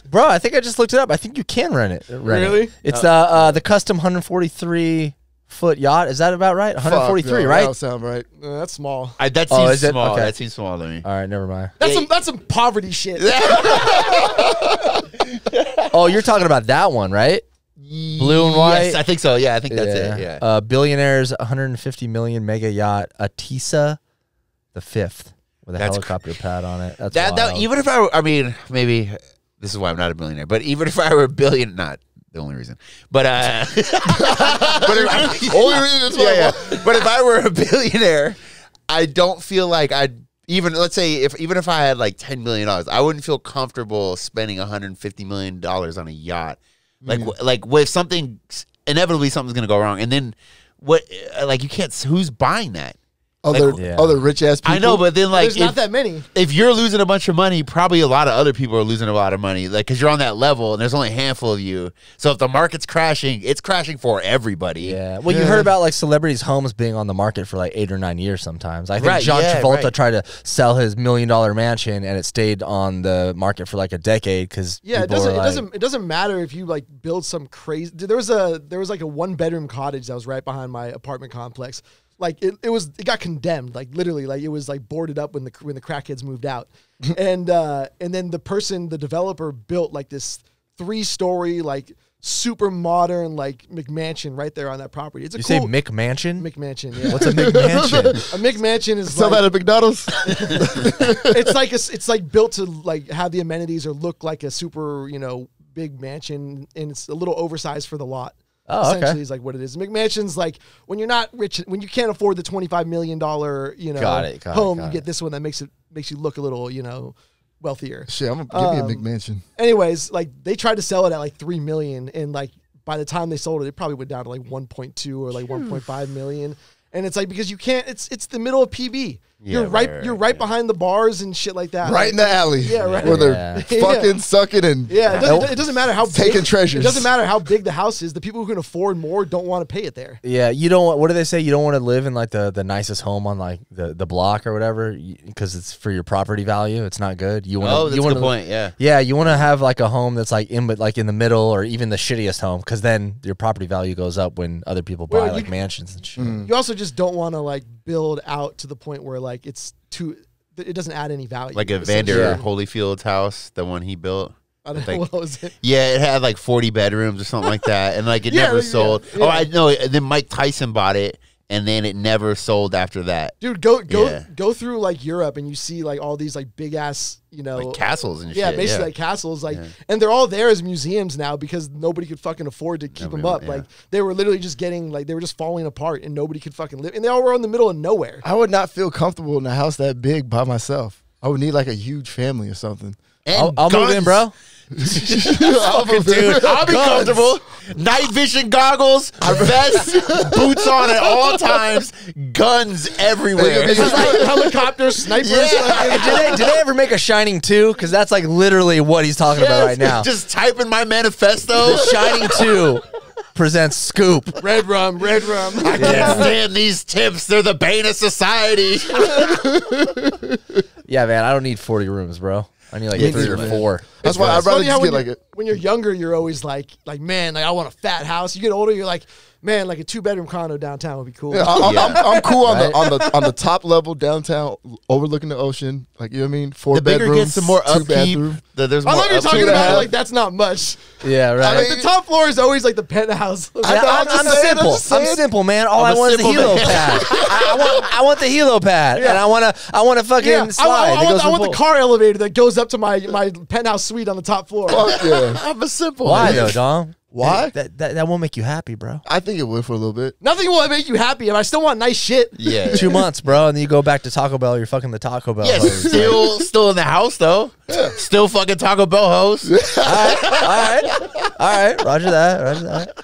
Bro, I think I just looked it up. I think you can rent it. Really? It's the custom 143-foot yacht. Is that about right? 143, Fuck, no, right? That don't sound right. That's small. That Oh, seems is it? small. Okay. That seems small to me. All right, never mind. That's some poverty shit. Oh, you're talking about that one, right? Blue and white? Yes, I think so. Yeah, I think that's it. Yeah. Billionaires 150 million mega yacht Atisa the Fifth with a That's helicopter pad on it. That's That wild. even if maybe this is why I'm not a billionaire, but even if I were a billion, not the only reason, but Only reason it's yeah. But if I were a billionaire, I don't feel like let's say even if I had like $10 million, I wouldn't feel comfortable spending $150 million on a yacht. Like with something, inevitably something's gonna go wrong, and then what? Like you can't. Who's buying that? Other rich ass people. I know, but then like There's not that many. if you're losing a bunch of money, probably a lot of other people are losing a lot of money, like because you're on that level and there's only a handful of you. So if the market's crashing, it's crashing for everybody. Yeah. Well, you heard about like celebrities' homes being on the market for like 8 or 9 years sometimes. I think John Travolta tried to sell his $1 million mansion and it stayed on the market for like a decade because It doesn't matter if you like build some crazy. There was like a 1-bedroom cottage that was right behind my apartment complex. Like it got condemned, like literally, like it was like boarded up when the crackheads moved out, and then the developer built like this 3-story like super modern like McMansion right there on that property. It's a You cool say McMansion? McMansion. Yeah. What's a McMansion? A McMansion is Sell that at McDonald's. it's like built to like have the amenities or look like a super big mansion, and it's a little oversized for the lot. Oh, essentially okay. is like what it is. McMansion's like when you're not rich, when you can't afford the $25 million, home, you get this one that makes you look a little, wealthier. Shit, I'm gonna give me a McMansion. Anyways, like they tried to sell it at like $3 million, and like by the time they sold it, it probably went down to like 1.2 or like 1.5 million. And it's like because you can't. It's the middle of PB. You're right behind the bars and shit like that. Right in the alley. Yeah, right. Where they're fucking sucking and it doesn't matter how taking treasures. It doesn't matter how big the house is. The people who can afford more don't want to pay it there. Yeah, you don't. What do they say? You don't want to live in like the nicest home on like the block or whatever because it's for your property value. It's not good. You want. That's a good point. Yeah. Yeah, you want to have like a home that's like in the middle or even the shittiest home because then your property value goes up when other people buy like mansions and shit. You also just don't want to like build out to the point where like it doesn't add any value. Like Evander Holyfield's house, the one he built. I don't know, what was it? Yeah, it had like 40 bedrooms or something like that, and like it never sold. Yeah. Oh, I know. Then Mike Tyson bought it, and then it never sold after that. Dude, go through like Europe, and you see like all these like big ass, like castles and shit. Yeah, basically like castles, like, and they're all there as museums now because nobody could fucking afford to keep them up. Yeah. Like they were literally just getting like they were just falling apart, and nobody could fucking live, and they all were in the middle of nowhere. I would not feel comfortable in a house that big by myself. I would need like a huge family or something. And I'll move in, bro. Dude, I'll be comfortable. Night vision goggles, vest, boots on at all times, guns everywhere. It's just like helicopters, snipers. Yeah. Did they ever make a Shining 2? Because that's like literally what he's talking about right now. Just type in my manifesto. Shining 2 presents Scoop. Red rum. I can't stand these tips. They're the bane of society. Yeah, man, I don't need 40 rooms, bro. I need like 3 or 4. That's why I'd rather just get like it. When you're younger, you're always like, man, like I want a fat house. You get older, you're like, man, like a 2-bedroom condo downtown would be cool. Yeah, I'm cool on the top level downtown, overlooking the ocean. Like, you know what I mean? 4 bedrooms. The bigger gets, the more upkeep. There's more. I love you talking about it like that's not much. Yeah, right. I mean, the top floor is always like the penthouse. I'm simple, man. All I want is the helo pad. I want the helo pad, and I want to fucking slide. I want the car elevator that goes up to my penthouse suite on the top floor. Fuck yeah. I'm a simple. Why though, Dom? Why? That won't make you happy, bro. I think it would for a little bit. Nothing will make you happy, and I still want nice shit. Yeah. 2 months, bro, and then you go back to Taco Bell. You're fucking the Taco Bell. Yeah, still in the house though. Yeah. Still fucking Taco Bell host. All right. Roger that.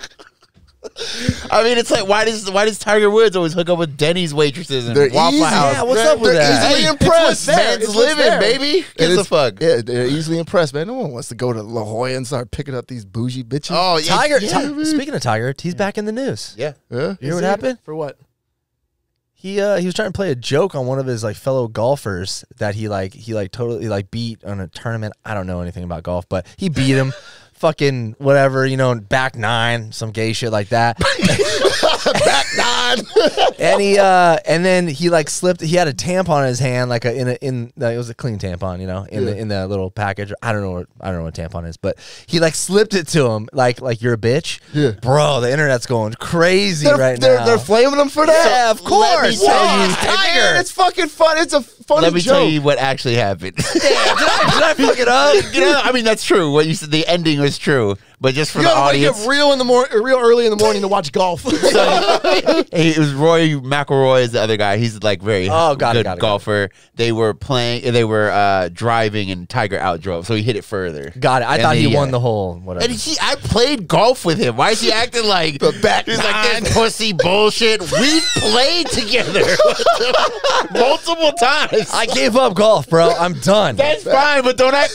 I mean, it's like why does Tiger Woods always hook up with Denny's waitresses and Waffle House? Yeah, what's up with that? Easily impressed. Man's living, baby. Gives a fuck. Yeah, they're easily impressed, man. No one wants to go to La Jolla and start picking up these bougie bitches. Oh, yeah. Tiger. Speaking of Tiger, he's back in the news. Yeah. Yeah. You know what happened? For what? He was trying to play a joke on one of his like fellow golfers that he totally like beat on a tournament. I don't know anything about golf, but he beat him. Fucking whatever, back 9, some gay shit like that. Back 9. And then he like slipped. He had a tampon in his hand, like it was a clean tampon, in the little package. I don't know what a tampon is, but he like slipped it to him, like you're a bitch. Yeah, bro, the internet's going crazy right now. They're flaming him for that. Yeah, of course. Let me tell you, Tiger. Man, it's fucking fun. It's a funny joke. Let me tell you what actually happened. Damn, did I fuck it up? I mean, that's true. What you said, the ending was true, but just for the audience, wake up real early in the morning to watch golf. So, it was Roy McIlroy is the other guy. He's like very good golfer. They were driving, and Tiger outdrove, so he hit it further. Got it. I thought he won the hole. Whatever. And I played golf with him. Why is he acting like the back? He's like this pussy bullshit. We played together multiple times. I gave up golf, bro. I'm done. That's fine, but don't act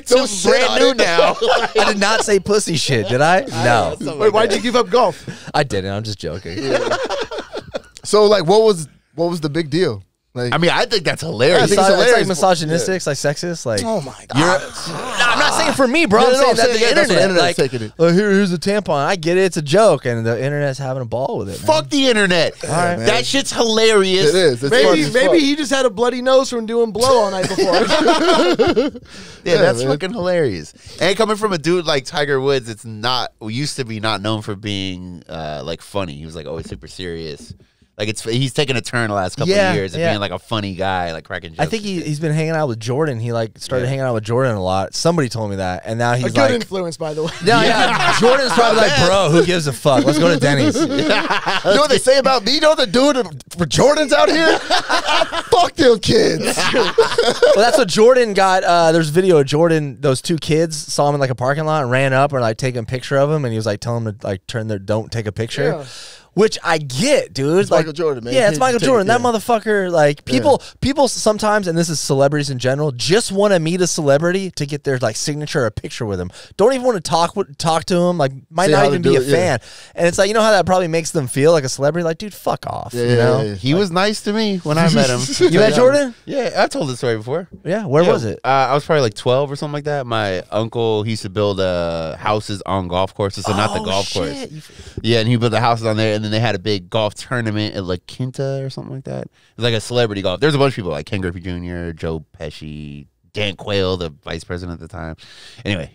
too brand new now. I did not say pussy shit, did I? No. Wait, why'd you give up golf? I didn't. I'm just joking. Yeah. So, like, what was the big deal? Like, I mean, I think that's hilarious. It's like misogynistic, it's like sexist. Like, oh my god! I'm not saying for me, bro. I'm saying that the internet, like, here's a tampon. I get it. It's a joke, and the internet's having a ball with it. Fuck the internet. All right, that shit's hilarious. It is. Maybe he just had a bloody nose from doing blow all night before. That's fucking hilarious. And coming from a dude like Tiger Woods, used to be not known for being like funny. He was like always super serious. Like he's taken a turn the last couple of years of being like a funny guy, like cracking jokes. I think he's been hanging out with Jordan. He like started hanging out with Jordan a lot. Somebody told me that, and now he's a good influence, by the way. No, yeah. Jordan's probably like, bro, who gives a fuck? Let's go to Denny's. You know what they say about me? You know what they're doing for Jordans out here? Fuck them kids. Well, that's what Jordan got. There's a video of Jordan. Those 2 kids saw him in like a parking lot and ran up and like taking a picture of him, and he was like telling them to like don't take a picture. Yeah. Which I get, dude. It's Michael Jordan, man. Yeah, it's Can't Michael take Jordan. it, That motherfucker, like, people sometimes, and this is celebrities in general, just want to meet a celebrity to get their, like, signature or a picture with him. Don't even want to talk to him. Like, might See not how even they be do a it, fan. And it's like, you know how that probably makes them feel like a celebrity? Like, dude, fuck off. Yeah, you know? yeah. He was nice to me when I met him. You met Jordan? Yeah, I've told this story before. Yeah. Where was it? I was probably like 12 or something like that. My uncle, he used to build houses on golf courses, so not the golf course. Yeah, and he built the houses on there, and then they had a big golf tournament at La Quinta or something like that. It was like a celebrity golf. There's a bunch of people like Ken Griffey Jr., Joe Pesci, Dan Quayle, the vice president at the time. Anyway,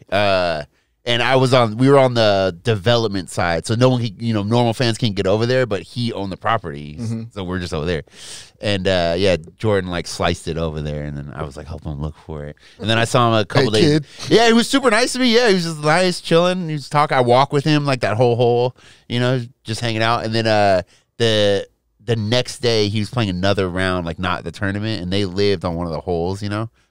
and we were on the development side, so no one could, normal fans can't get over there, but he owned the property, so we're just over there. And yeah, Jordan like sliced it over there, and then I was like helping him look for it. And then I saw him a couple days. Kid. Yeah, he was super nice to me. Yeah, he was just nice, chilling. He was talking. I walked with him like that whole hole, just hanging out. And then the next day he was playing another round, like not the tournament, and they lived on one of the holes,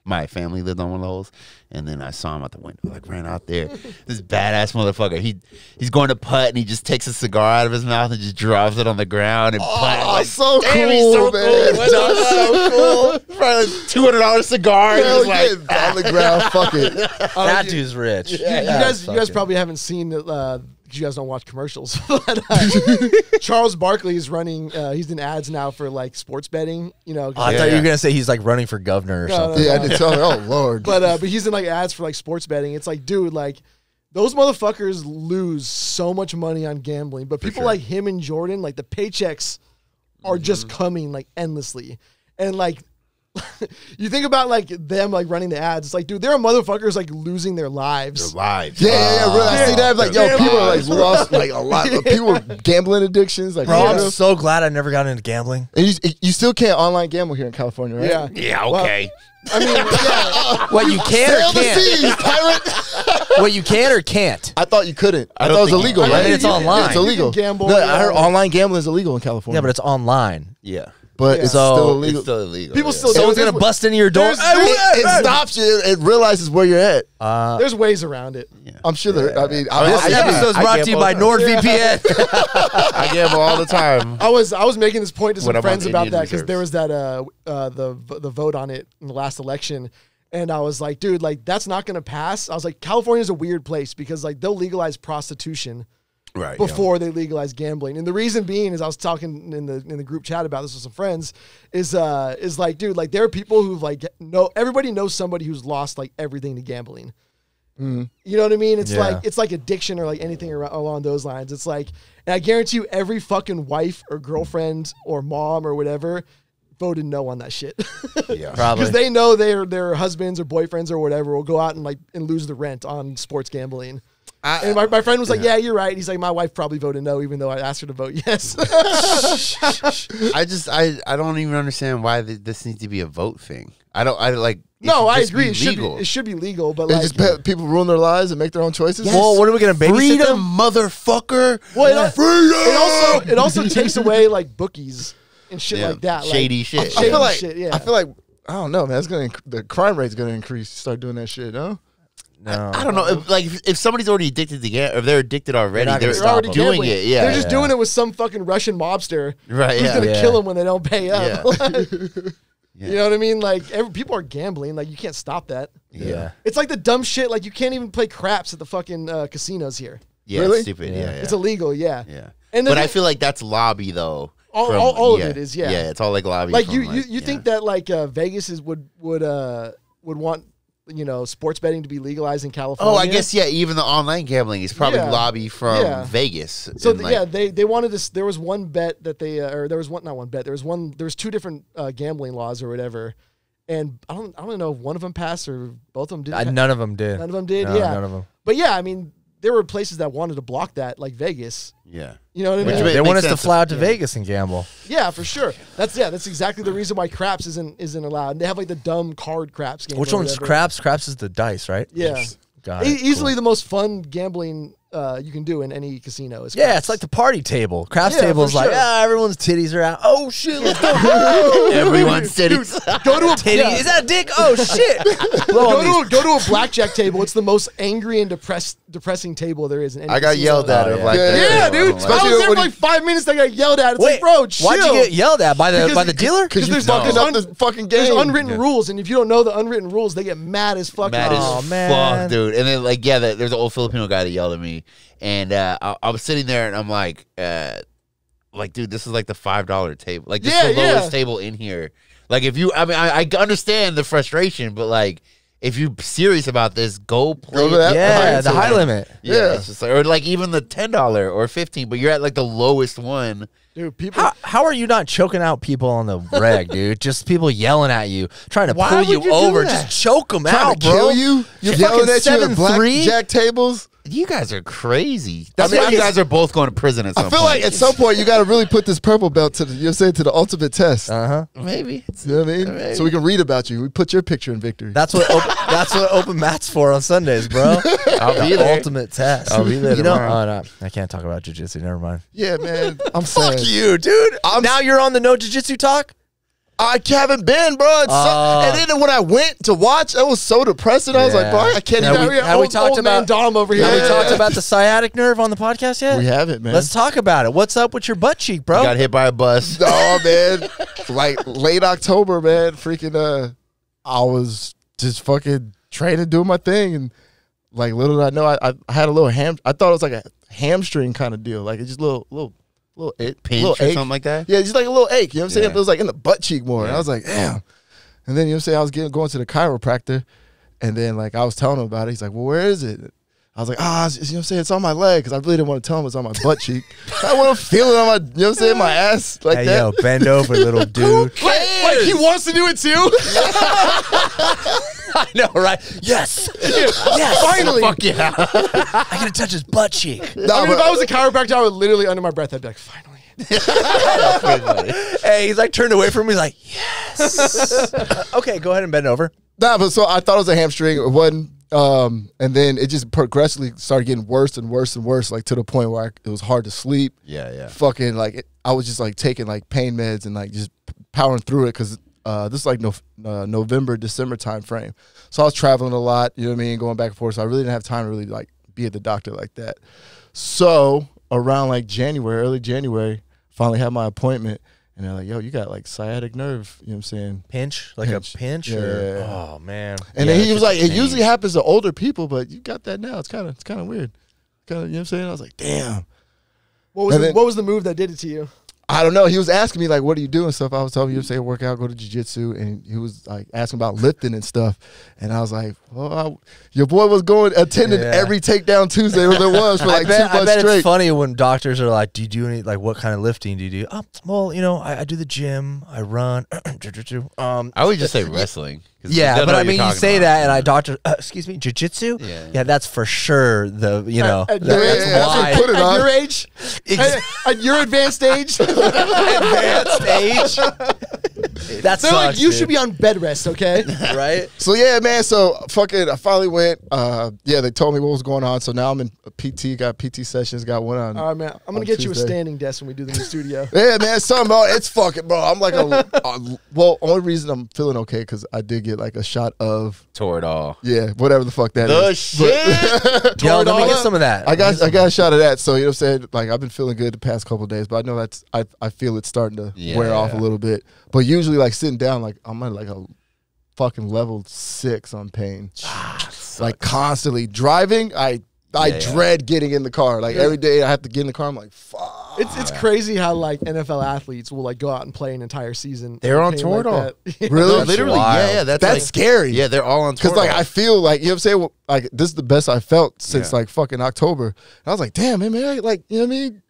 My family lived on one of the holes. And then I saw him out the window, like ran out there. This badass motherfucker. He's going to putt, and he just takes a cigar out of his mouth and just drops it on the ground and putt. Like, so damn, cool, he's so man. cool. That's so cool. Probably $200 cigar. Hell Just yeah, on the ground, fuck it. That dude's rich. You guys probably haven't seen you guys don't watch commercials. But, Charles Barkley is running. He's in ads now for like sports betting. I thought you were gonna say he's like running for governor or something. Yeah, I did tell him. Oh Lord. But he's in like ads for like sports betting. It's like, dude, like those motherfuckers lose so much money on gambling. But people like him and Jordan, like the paychecks are just coming like endlessly, and like. You think about like them like running the ads. It's like, dude, there are motherfuckers like losing their lives. Yeah, really. I see that. Like, people are like lost like a lot. People with gambling addictions. Like, Bro, I'm so glad I never got into gambling. And you still can't online gamble here in California, right? Yeah, okay. I mean, What, you can Sail or the can't? seas, pirate. What, you can or can't? I thought you couldn't. I don't thought it was think illegal, you right? can. It's online. It's illegal. You can gamble, No, I heard online gambling is illegal in California. Yeah, but it's online. Yeah. But it's So- still illegal. It's still illegal. people still. Someone's there's- gonna bust into your door. It stops you. It realizes where you're at. There's ways around it. I'm sure there. I mean, This obviously, episode's I brought to you gamble by all the NordVPN. I gamble all the time. I was making this point to some When I'm friends on about Indian that because there was that the vote on it in the last election, and I was like, dude, like that's not gonna pass. I was like, California's a weird place because like they'll legalize prostitution Right. before they legalize gambling, and the reason being is I was talking in the group chat about this with some friends is like, dude, like there are people who like everybody knows somebody who's lost like everything to gambling. You know what I mean? It's like addiction or like anything along those lines. It's like, and I guarantee you, every fucking wife or girlfriend or mom or whatever voted no on that shit. Yeah. Probably. Because they know their husbands or boyfriends or whatever will go out and like and lose the rent on sports gambling. And my friend was like, yeah, you're right. He's like, my wife probably voted no, even though I asked her to vote yes. I don't even understand why this needs to be a vote thing. I agree. It should be legal, but it's like just people ruin their lives and make their own choices. Yes. Well, what are we gonna babysit freedom, them? motherfucker. well, Freedom. it also takes away like bookies and shit like that. Shady like, shit. Shady I feel like shit, yeah. I feel like I don't know, man. The crime rate's gonna increase. Start doing that shit, no? No. I don't know. If somebody's already addicted to gambling, or if they're addicted already, They're not they're gonna stop already them. doing gambling. it. Yeah. They're just doing it with some fucking Russian mobster Right, who's yeah. gonna Yeah. kill them when they don't pay up. Yeah. You know what I mean? Like people are gambling. Like you can't stop that. Yeah. It's like the dumb shit. Like you can't even play craps at the fucking casinos here. Yeah, Really? stupid. Yeah. Yeah. It's illegal. Yeah. Yeah. And But then I feel like that's lobby though. All of it is, yeah. Yeah, it's all like lobby. like from, you think that like Vegas would want sports betting to be legalized in California? Oh, I guess yeah. Even the online gambling is probably Yeah. lobby from Yeah. Vegas. So And, like, they wanted this. There was one bet that they or there was one not one bet. There was two different gambling laws or whatever, and I don't know if one of them passed or both of them didn't. None of them did. None of them did. No, Yeah, none of them. But yeah, I mean, there were places that wanted to block that, like Vegas. Yeah. You know what I Which mean? ma- They want us makes to sense. fly out to Vegas and gamble. Yeah, for sure. That's exactly the reason why craps isn't allowed. And they have like the dumb card craps game. Which or one's whatever. craps? Craps is the dice, right? Yeah. Got it. Easily the most fun gambling you can do in any casino. Is Yeah, craps. it's like the party table. Craps Yeah, table is for like, sure. everyone's titties are out. Oh shit, let's go. Everyone's titties. Go to a Titty. yeah. Is that a dick? Oh shit. Blow on these. Go to a blackjack table. It's the most angry and depressing table there is in any I got casino. yelled at at yeah. like Yeah, that. Yeah, dude. I Especially was there when for like 5 minutes. I got yelled at. It's like, bro, chill. Why'd you get yelled at by the Because- dealer? Because you there's fucking no- up the fucking game. There's unwritten rules, and if you don't know the unwritten rules, they get mad as fuck. Mad Oh, as man. fuck, dude. And then like, yeah, there's an old Filipino guy that yelled at me, and I was sitting there, and I'm like, dude, this is like the $5 table, like this is the lowest table in here. Like, if you, I mean, I understand the frustration, but like, if you're serious about this, go play. Go to that Yeah, the high table. limit. Yeah, it's just like, or like even the $10 or $15, but you're at like the lowest one. Dude, people. How are you not choking out people on the reg, dude? Just people yelling at you, trying to Why pull would you you do over. that? Just choke them Trying out, to bro. kill you. You're yelling fucking at you at 7'3". blackjack tables. You guys are crazy. That's I mean, why you I guys are both going to prison at some I feel point. like at some point you got to really put this purple belt to the, you're saying, to the ultimate test. maybe. You know what I mean? Maybe. So we can read about you. We put your picture in victory. That's what open mat's for on Sundays, bro. I'll be The there. ultimate test. I'll be there You know, tomorrow. oh, no, I can't talk about jiu-jitsu. Never mind. Yeah, man. I'm saying. Fuck you, dude. Now you're on the no jiu-jitsu talk. I haven't been, bro. It's and then when I went to watch, it was so depressing. I was like, bro, I can't Have even. we- have we talked old man about- Dom over here? Have we talked about the sciatic nerve on the podcast yet? We haven't, man. Let's talk about it. What's up with your butt cheek, bro? Got hit by a bus. Oh man, like late October, man. Freaking, I was just fucking training, doing my thing, and like little did I know, I had a little I thought it was like a hamstring kind of deal, like it's just little Pinch little or ache. something like that. Yeah, just like a little ache. You know what I'm saying? Yeah. But it was like in the butt cheek more. And I was like, damn. And then you know what I'm saying? I was going to the chiropractor, and then like I was telling him about it. He's like, well, where is it? I was like, you know what I'm saying? It's on my leg, because I really didn't want to tell him it's on my butt cheek. I want to feel it on my, you know what I'm saying, my ass like Hey, that. yo, bend over, little dude. Like he wants to do it too. I know, right? Yes. Yes. Finally. Fuck yeah. I get to touch his butt cheek. No, I mean, but- if I was a chiropractor, I would literally under my breath, I'd be like, finally. Hey, he's like turned away from me. He's like, yes. Okay, go ahead and bend over. Nah, but so I thought it was a hamstring. It wasn't. And then it just progressively started getting worse and worse and worse, like to the point where it was hard to sleep. Yeah. Fucking like I was just like taking like pain meds and like just powering through it, because this is like November, December time frame. So I was traveling a lot, you know what I mean, going back and forth. So I really didn't have time to really like be at the doctor like that. So around like early January, finally had my appointment, and they're like, yo, you got like sciatic nerve, you know what I'm saying? Pinch? Like Pinch. a pinch? Yeah. Or, oh, man. And Yeah, then he it's was just like, it pain. usually happens to older people, but you got that now. It's kind of weird. Kind of, you know what I'm saying? I was like, damn. What was And then- what was the move that did it to you? I don't know. He was asking me like, what do you do and stuff. I was telling him, you say work out, go to jiu-jitsu, and he was like asking about lifting and stuff. And I was like, well, your boy was attending Yeah. every Takedown Tuesday where there was for like 2 I months bet straight. it's funny when doctors are like, do you do any, like, what kind of lifting do you do? Oh, well, you know, I do the gym, I run. I would just say wrestling. 'cause Yeah, that's but what I you're mean, you talking say about. that, and I doctor, excuse me, jiu-jitsu? Yeah. That's for sure the, you know, At that's your- that's why. what put it at on. your age, at your advanced age, Advanced age. That they're like, sucks, you dude. should be on bed rest, okay? right? So yeah, man. So fucking, I finally went. Yeah, they told me what was going on. So now I'm in a PT. Got PT sessions. Got one on. All right, man. I'm gonna on get you a Tuesday. standing desk when we do the new studio. Yeah, man. Something about it's fucking, bro. I'm like well, only reason I'm feeling okay because I did get like a shot of Tore it all. whatever the fuck that The is. shit. Yo, let me all get up. some of that. I got a shot of that. So you know what I'm saying? Like I've been feeling good the past couple of days, but I know that's I feel it's starting to wear off a little bit. But usually like sitting down, like I'm at like a fucking level 6 on pain. Like constantly driving, I dread getting in the car. Like every day I have to get in the car. I'm like, fuck. It's crazy how like NFL athletes will like go out and play an entire season. They're in on pain Toradol. like that. Really? No, literally, wild. yeah. That's That's like, scary. Yeah, they're all on. Because like I feel like, you know what I'm saying? Well, like this is the best I felt since Yeah. like fucking October. And I was like, damn, man, I, like, you know what I mean?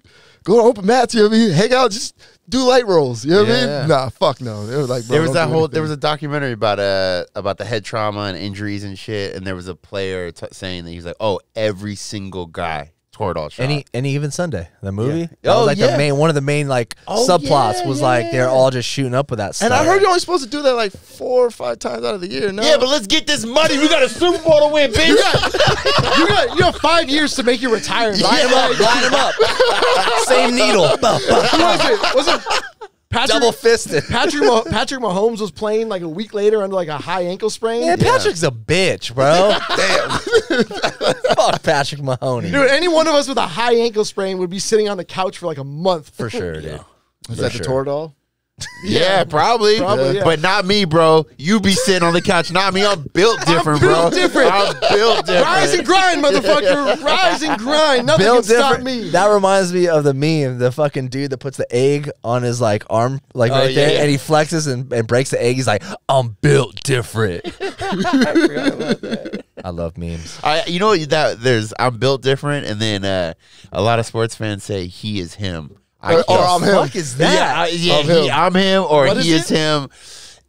Go to open mats, you know what I mean? Hang out, just do light rolls. You know what I Yeah. mean? Nah, fuck no. They were like, bro, there was don't that do whole. anything. There was a documentary about the head trauma and injuries and shit. And there was a player saying that he was like, "Oh, every single guy Toradol shot. Any Given Sunday, the movie. Yeah. That was like yeah. one of the main like subplots was like they're all just shooting up with that stuff. And I heard you're only supposed to do that like 4 or 5 times out of the year. No. Yeah, but let's get this money. We got a Super Bowl to win, bitch. You have 5 years to make your retirement. line them up. Same needle. Who was it? Was it Double fisted. Patrick Mahomes was playing like a week later under like a high ankle sprain. Man, Patrick's a bitch, bro. Damn. Fuck Patrick Mahoney. Dude, any one of us with a high ankle sprain would be sitting on the couch for like a month. For sure, dude. Is that the Toradol? Yeah, probably. Yeah. But not me, bro. You be sitting on the couch. Not me. I'm built different, built bro. different. I'm built different. Rise and grind, motherfucker. Rise and grind. Nothing Bill can stop different. me. That reminds me of the meme, the fucking dude that puts the egg on his like arm, like right yeah, there, yeah. and he flexes and breaks the egg. He's like, "I'm built different." I love memes. You know that I'm built different, and then a lot of sports fans say he is him. Or I'm him. Fuck is that? I'm him, or What he is is him.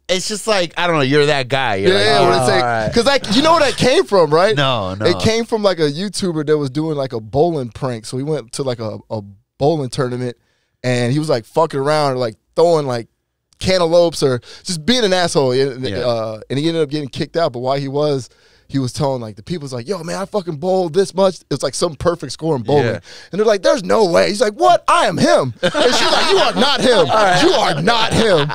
It's just like, I don't know, you're that guy. You're Yeah, like, when they say, alright. because like you know where that came from, right? No. It came from like a YouTuber that was doing like a bowling prank. So he went to like a bowling tournament, and he was like fucking around, or like throwing like cantaloupes or just being an asshole. And he ended up getting kicked out. But while he was telling like the people's like, yo, man, I fucking bowled this much. It's like some perfect score in bowling. Yeah. And they're like, there's no way. He's like, what? I am him. And she's like, you are not him. You are not him.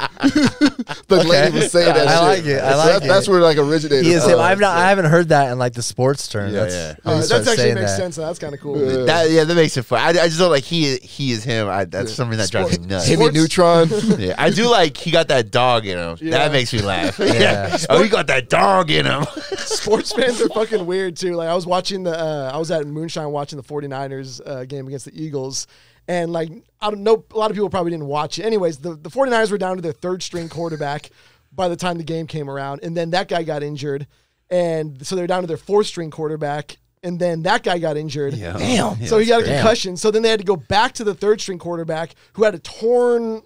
The lady was saying that I shit. like it. I like it. That's where it like originated. He is him. I haven't heard that in like the sports term. Yeah, That's, yeah. when you That start actually saying makes that. sense. That's kind of cool. Yeah. that makes it fun. I just don't like he is him. That's something that drives me nuts. Timmy Neutron. Yeah, I do like he got that dog in him. Yeah. That makes me laugh. Yeah. Oh, he got that dog in him. Sports fans are fucking weird too. Like I was watching I was at Moonshine watching the 49ers game against the Eagles. And like, I don't know, a lot of people probably didn't watch it. Anyways, the 49ers were down to their 3rd string quarterback by the time the game came around. And then that guy got injured. And so they're down to their 4th string quarterback. And then that guy got injured. Yeah. Damn. So he got a concussion. So then they had to go back to the 3rd string quarterback who had a torn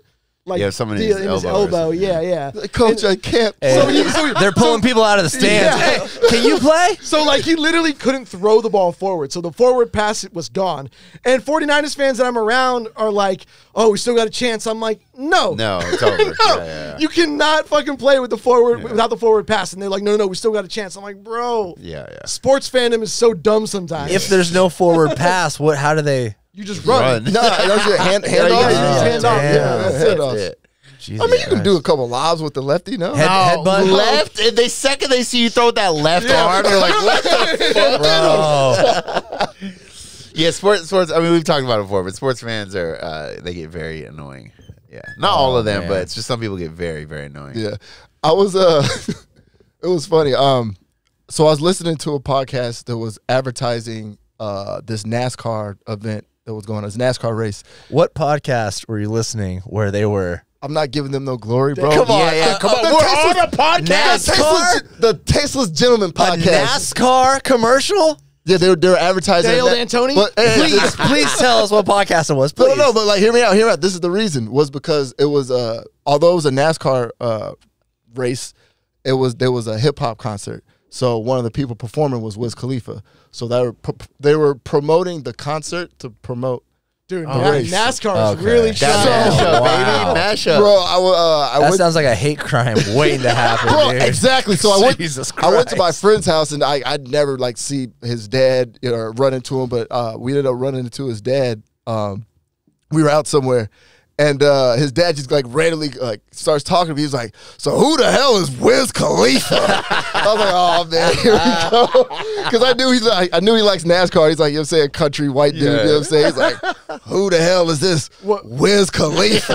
something in deal his in elbow. Yeah. Coach, I can't. They're pulling people out of the stands. Yeah. Hey, can you play? So, like, he literally couldn't throw the ball forward. So the forward pass was gone. And 49ers fans that I'm around are like, oh, we still got a chance. I'm like, no. No, it's over. No. Yeah. You cannot fucking play with the forward without the forward pass. And they're like, no, we still got a chance. I'm like, bro. Yeah. Sports fandom is so dumb sometimes. If there's no forward pass, how do they? you just run. No, that's your hand Yeah, off. you just hand off. Yeah, hand off. That's it. Jesus I mean, you can Christ. do a couple lobs with the lefty, no? Headbutt? Left, and the second they see you throw that left arm, they're like, what the fuck? Bro. Yeah, sports. I mean, we've talked about it before, but sports fans are they get very annoying. Yeah, not all of them, man. but it's just some people get very, very annoying. Yeah. I was it was funny. So I was listening to a podcast that was advertising this NASCAR event that was going on, this NASCAR race. What podcast were you listening where they were? I'm not giving them no glory, bro. Come on. Come on, The we're Tasteless- on a podcast. NASCAR? The Tasteless Gentleman A podcast. NASCAR commercial? Yeah, they were advertising. Dale that- D'Antoni? But, Please tell us what podcast it was. Please. No, but like, hear me out. This is the reason was because it was although it was a NASCAR race, there was a hip hop concert. So one of the people performing was Wiz Khalifa. So they were promoting the concert to promote. Dude, race. NASCAR is Okay. really That trying. mashup, Wow. baby, mashup. Bro, I That went, sounds like a hate crime waiting to happen, bro, dude. exactly. So I Jesus went to my Christ. friend's house, and I'd never like see his dad or run into him, but we ended up running into his dad. We were out somewhere, and his dad just like randomly like starts talking to me. He's like, "So who the hell is Wiz Khalifa?" I was like, "Oh man, here we go," because I knew he likes NASCAR. He's like, you know what I'm saying, country white dude. You know what I'm saying? He's like, "Who the hell is this Wiz Khalifa?"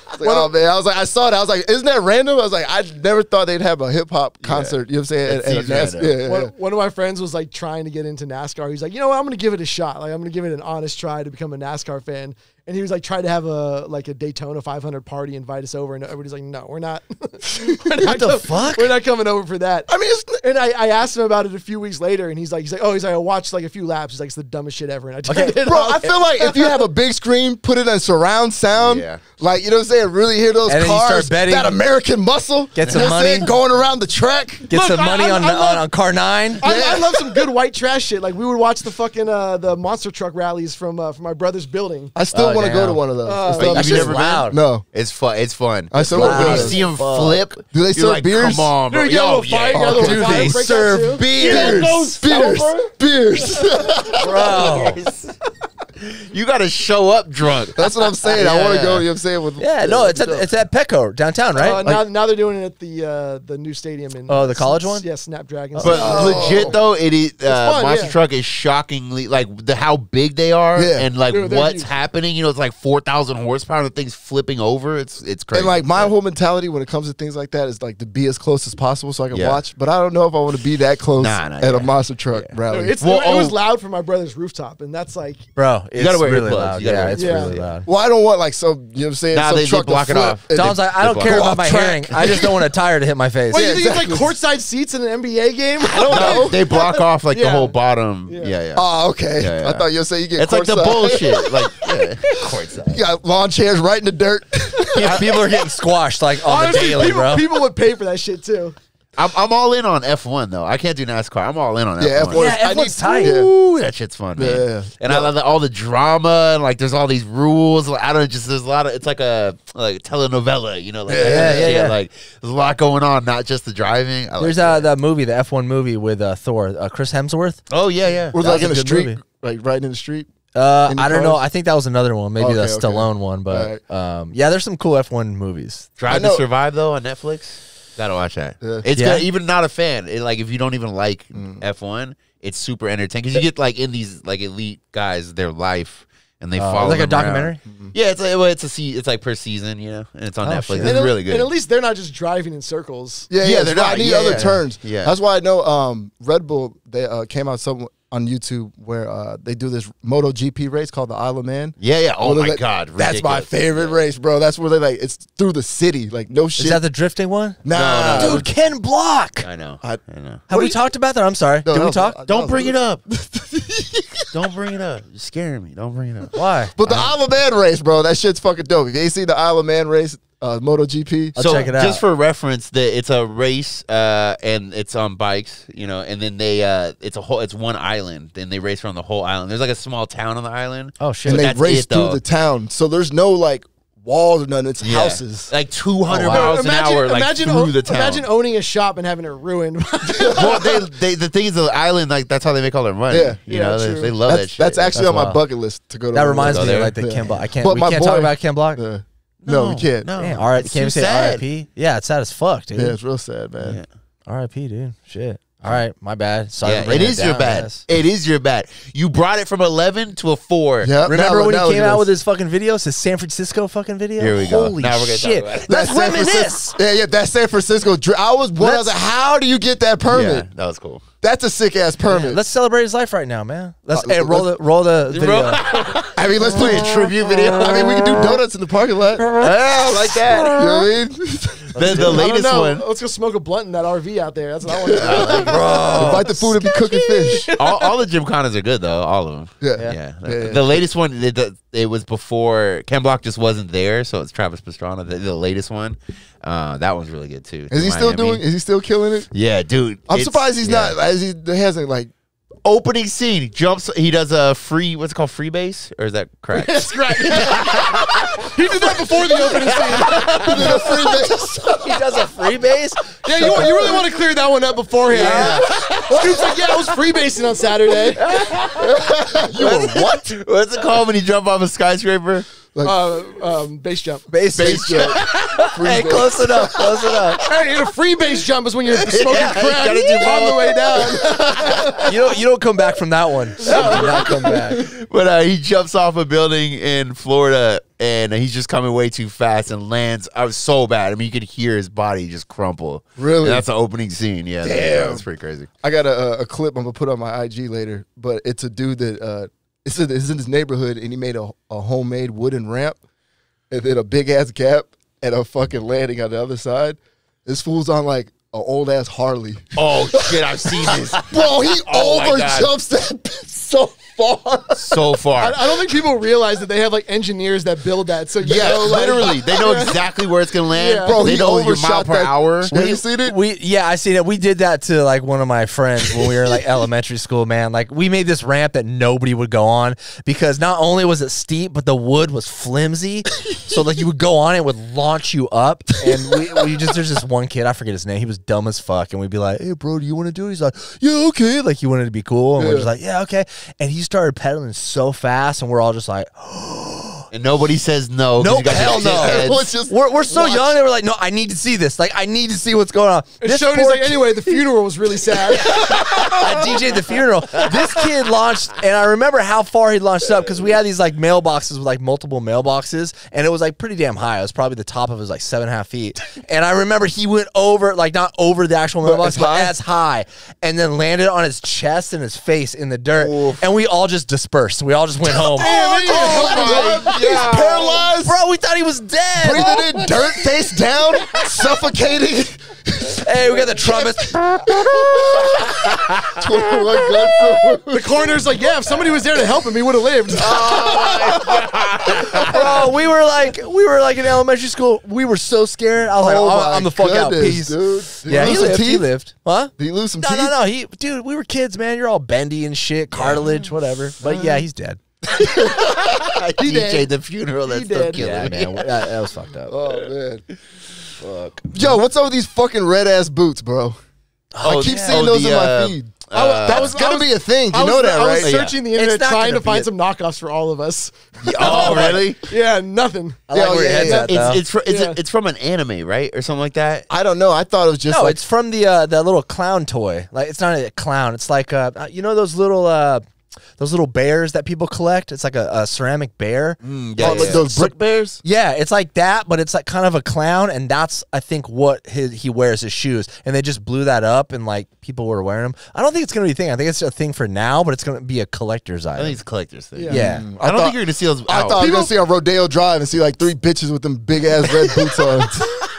I was like, oh man, I saw that. I was like, isn't that random? I was like, I never thought they'd have a hip hop concert. You know what I'm saying? That seems random. One of my friends was like trying to get into NASCAR. He's like, you know what? I'm going to give it a shot. Like, I'm going to give it an honest try to become a NASCAR fan. And he was like trying to have a Daytona 500 party, invite us over, and everybody's like, no, we're not. What the fuck? We're not coming over for that. I mean, and I asked him about it a few weeks later, and he's like, I watched like a few laps. He's like, it's the dumbest shit ever. And I turned it bro, off. I feel like if you have a big screen, put it on surround sound, like, you know what I'm saying, really hear those And then you cars, start betting. that American muscle, Get some you know what I'm money. saying, going around the track. Get Look, some money I love- on car 9. I love some good white trash shit. Like we would watch the fucking the monster truck rallies from my brother's building. I still want to go damn. to one of those. Have That's you just never been? loud. No. It's fun. It's fun. I still When want to you go. see them flip, Do they you're serve like, beers? Come on, bro. Dude, you got a Yo, little fire, yeah. you got a little Dude, fire they break out serve too. beers. Beers. Bro. You got to show up drunk. That's what I'm saying. I want to go, you know what I'm saying? With, Yeah, no, it's at Petco downtown, right? Now they're doing it at the new stadium in. Oh, the college one? Yeah, Snapdragons. But legit though, it is fun, Monster yeah. Truck is shockingly like how big they are Yeah. and like Dude, they're what's huge. happening. You know, it's like 4,000 horsepower. The thing's flipping over. It's crazy. And like my whole mentality when it comes to things like that is like to be as close as possible so I can Yeah. watch. But I don't know if I want to be that close Nah, at a yeah. monster truck Dude, rally. it was loud from my brother's rooftop, and that's like. Bro, it's gotta wear really earplugs. loud. You gotta Yeah, wear it's earplugs. really Yeah. loud. Well, I don't want like some, you know what I'm saying? Nah, some they truck to block it flip off. and Don's they- like, I don't They care go about off my track. hearing. I just don't want a tire to hit my face. What, Yeah, you think exactly. it's like courtside seats in an NBA game? I don't know. no, they block off like the Yeah. whole bottom. Yeah. Yeah, yeah. Oh, okay. Yeah, yeah. I thought you were saying you get It's like the courtside. bullshit. Like courtside. You got lawn chairs right in the dirt. Yeah, people are getting squashed like on the Honestly, daily, bro. people would pay for that shit too. I'm all in on F1 though. I can't do NASCAR. I'm all in on Yeah, F1. F1. Yeah, I need- F1's tight. Yeah. Ooh, that shit's fun, man. Yeah. And I love all the drama and like there's all these rules. Like, I don't know, just there's a lot of it's like a telenovela, you know, like that kind of Yeah, shit. yeah. Like there's a lot going on, not just the driving. I like There's that. the movie, the F1 movie with Thor, Chris Hemsworth. Oh yeah, yeah. We're That like was in a the good street, movie. like right in the street. I Any don't know. cars? I think that was another one, maybe the Okay, okay. Stallone one, but yeah, there's some cool F1 movies. Drive I to know- Survive though on Netflix. Gotta watch that. Yeah. It's Yeah. good. Even not a fan. It, like if you don't even like F1, it's super entertaining because you get like in these like elite guys their life and they follow like a them around. documentary. Yeah, it's like it's like per season, you know, and it's on Oh, Netflix. shit. It's really good. And at least they're not just driving in circles. Yeah, Yeah, yeah, they're they're not- I need yeah, other yeah. turns. Yeah. That's why I know Red Bull, they came out some on YouTube where they do this MotoGP race called the Isle of Man. Yeah, yeah. Oh Where my they- god, That's my ridiculous. favorite race, bro. That's where they like it's through the city, like no shit. Is that the drifting one? nah, No, no. Dude, Ken Block. I know. I- I know. Have we talked about that? I'm sorry. No, Did that we was- talk? that Don't was bring good. it up. Don't bring it up. You're scaring me. Don't bring it up. Why? But the Isle of Man race, bro, that shit's fucking dope. If you ain't seen the Isle of Man race, MotoGP, I'll So check it out. just for reference, it's a race, and it's on bikes, you know, and then it's one island, and they race around the whole island. There's like a small town on the island. Oh shit. and But they that's race it, through though. the town. So there's no like walls or nothing. It's Yeah. houses. Like 200 Oh, wow. miles an hour, like through the town. Imagine owning a shop and having it ruined. Well, the thing is, the island, like that's how they make all their money. Yeah. you Yeah, know, true. they love that That's, shit. that's actually That's on my wild. bucket list to go to. That reminds go me there. of like the Yeah. Ken Block. We But can't my talk boy- about Ken Block. No, we can't. No, Man, all right, It's can't we too say sad. RIP? Yeah, it's sad as fuck, dude. Yeah, it's real sad, man. Yeah. RIP, dude. Shit. All right, my bad. Sorry. Yeah, for it bringing is your down, bad. guys. It is your bad. You brought it from 11 to a 4. Yeah. Remember when now he came look at out with this. his fucking videos, his San Francisco fucking video? Here we go. Holy Now we're gonna talk shit. about it. Let's That San reminisce. Francisco- Yeah, that San Francisco. I was Let's- like, how do you get that Yeah, permit? that was cool. That's a sick ass permit. Let's celebrate his life right now, man. Let's let's- roll the video. I mean, let's do a tribute video. I mean, we can do donuts in the parking lot. You know Yeah, like that. what I mean? The I don't latest know. one. Let's go smoke a blunt in that RV out there. That's what I want to do. Invite the food and be cooking fish. all the Gymkhanas are good though. All of them. Yeah. Yeah. Yeah. The latest one, it was before Ken Block just wasn't there, so it's Travis Pastrana. The latest one, that one's really good too. Is he still Miami. doing? Is he still killing it? Yeah, dude. I'm it's- surprised he's yeah. not. As he hasn't like. Opening scene, he jumps. He does a free. What's it called? Freebase, or is that correct? That's right. He did that before the opening scene. He does a free base? Yeah, you really want to clear that one up beforehand. Scoop's like, yeah, I was freebasing on Saturday. What? What's it called when you jump off a skyscraper? Base jump. Base jump. Hey, close enough. Close enough. Hey, a free base jump is when you're smoking Yeah, you crack gotta do on the both. way down. You don't come back from that one. You do not come back. But he jumps off a building in Florida, and he's just coming way too fast and lands. I was so bad. I mean, you could hear his body just crumple. Really? And that's the opening scene. Yeah, Damn. that's pretty crazy. I got a clip I'm gonna put on my IG later, but it's a dude that it's in his neighborhood, and he made a homemade wooden ramp, and then a big ass gap and a fucking landing on the other side. This fool's on like an old ass Harley. Oh shit, I've seen this. Bro, he Oh my over God. jumps that bitch so far. So far. I don't think people realize that they have like engineers that build that. So you Yeah, know, like, literally. They know exactly where it's gonna land. Yeah. Bro, They he know your mile overshot per that. hour. Have you seen it? Yeah, I seen it. We did that to like one of my friends when we were like elementary school, man. Like we made this ramp that nobody would go on because not only was it steep, but the wood was flimsy. So like you would go on it, would launch you up. And there's this one kid, I forget his name. He was dumb as fuck. And we'd be like, hey bro, do you want to do it? He's like, yeah, okay. Like he wanted to be cool. And we're just like, yeah, okay. And he started pedaling so fast and we're all just like, And nobody says no. 'cause nope, you got hell your no. heads. Let's just We're so watch. young. They were like, no, I need to see this. Like, I need to see what's going on. And This Shoney's poor like, anyway, the funeral was really sad. I DJ'd the funeral. This kid launched, and I remember how far he launched up because we had these like mailboxes with like multiple mailboxes, and it was like pretty damn high. It was probably the top of it was like 7.5 feet. And I remember he went over, like not over the actual mailbox, but as high, and then landed on his chest and his face in the dirt. Oof. And we all just dispersed. We all just went home. He's paralyzed. Bro, we thought he was dead. Breathing in dirt, face down, suffocating. Hey, we got the trumpets. 21 guns. The coroner's like, yeah, if somebody was there to help him, he would have lived. Bro, we were like in elementary school. We were so scared. I was like, Oh I'm the fuck out. Peace. dude. Did Yeah, he he lose some lived. He teeth? lived. Huh? Did he lose some No, teeth? no. Dude, we were kids, man. You're all bendy and shit, cartilage, whatever. But yeah, he's dead. I He DJ'd did. the funeral. That's He still did. killing Yeah, me. man. That was fucked up. Oh man. Fuck. Yo, what's up with these fucking red ass boots, bro? I keep seeing those in my feed. That was Gonna be a thing. You I know was, that, I was right? searching the It's internet not trying gonna to find be some knockoffs for all of us. Oh, really? Yeah, nothing. I like where your yeah, head's yeah. at, though. It's from an anime, right, or something like that. I don't know. I thought it was just No, like it's from the little clown toy. Like it's not a clown. It's like you know those little bears that people collect. It's like a ceramic bear. like those brick bears. Yeah, it's like that, but it's like kind of a clown, and that's I think what he wears his shoes. And they just blew that up, and like people were wearing them. I don't think it's gonna be a thing. I think it's a thing for now, but it's gonna be a collector's I item. think it's a collector's thing. Yeah. Yeah. I don't think you're gonna see those. I out. thought I was gonna see on Rodeo Drive and see like 3 bitches with them big ass red boots on.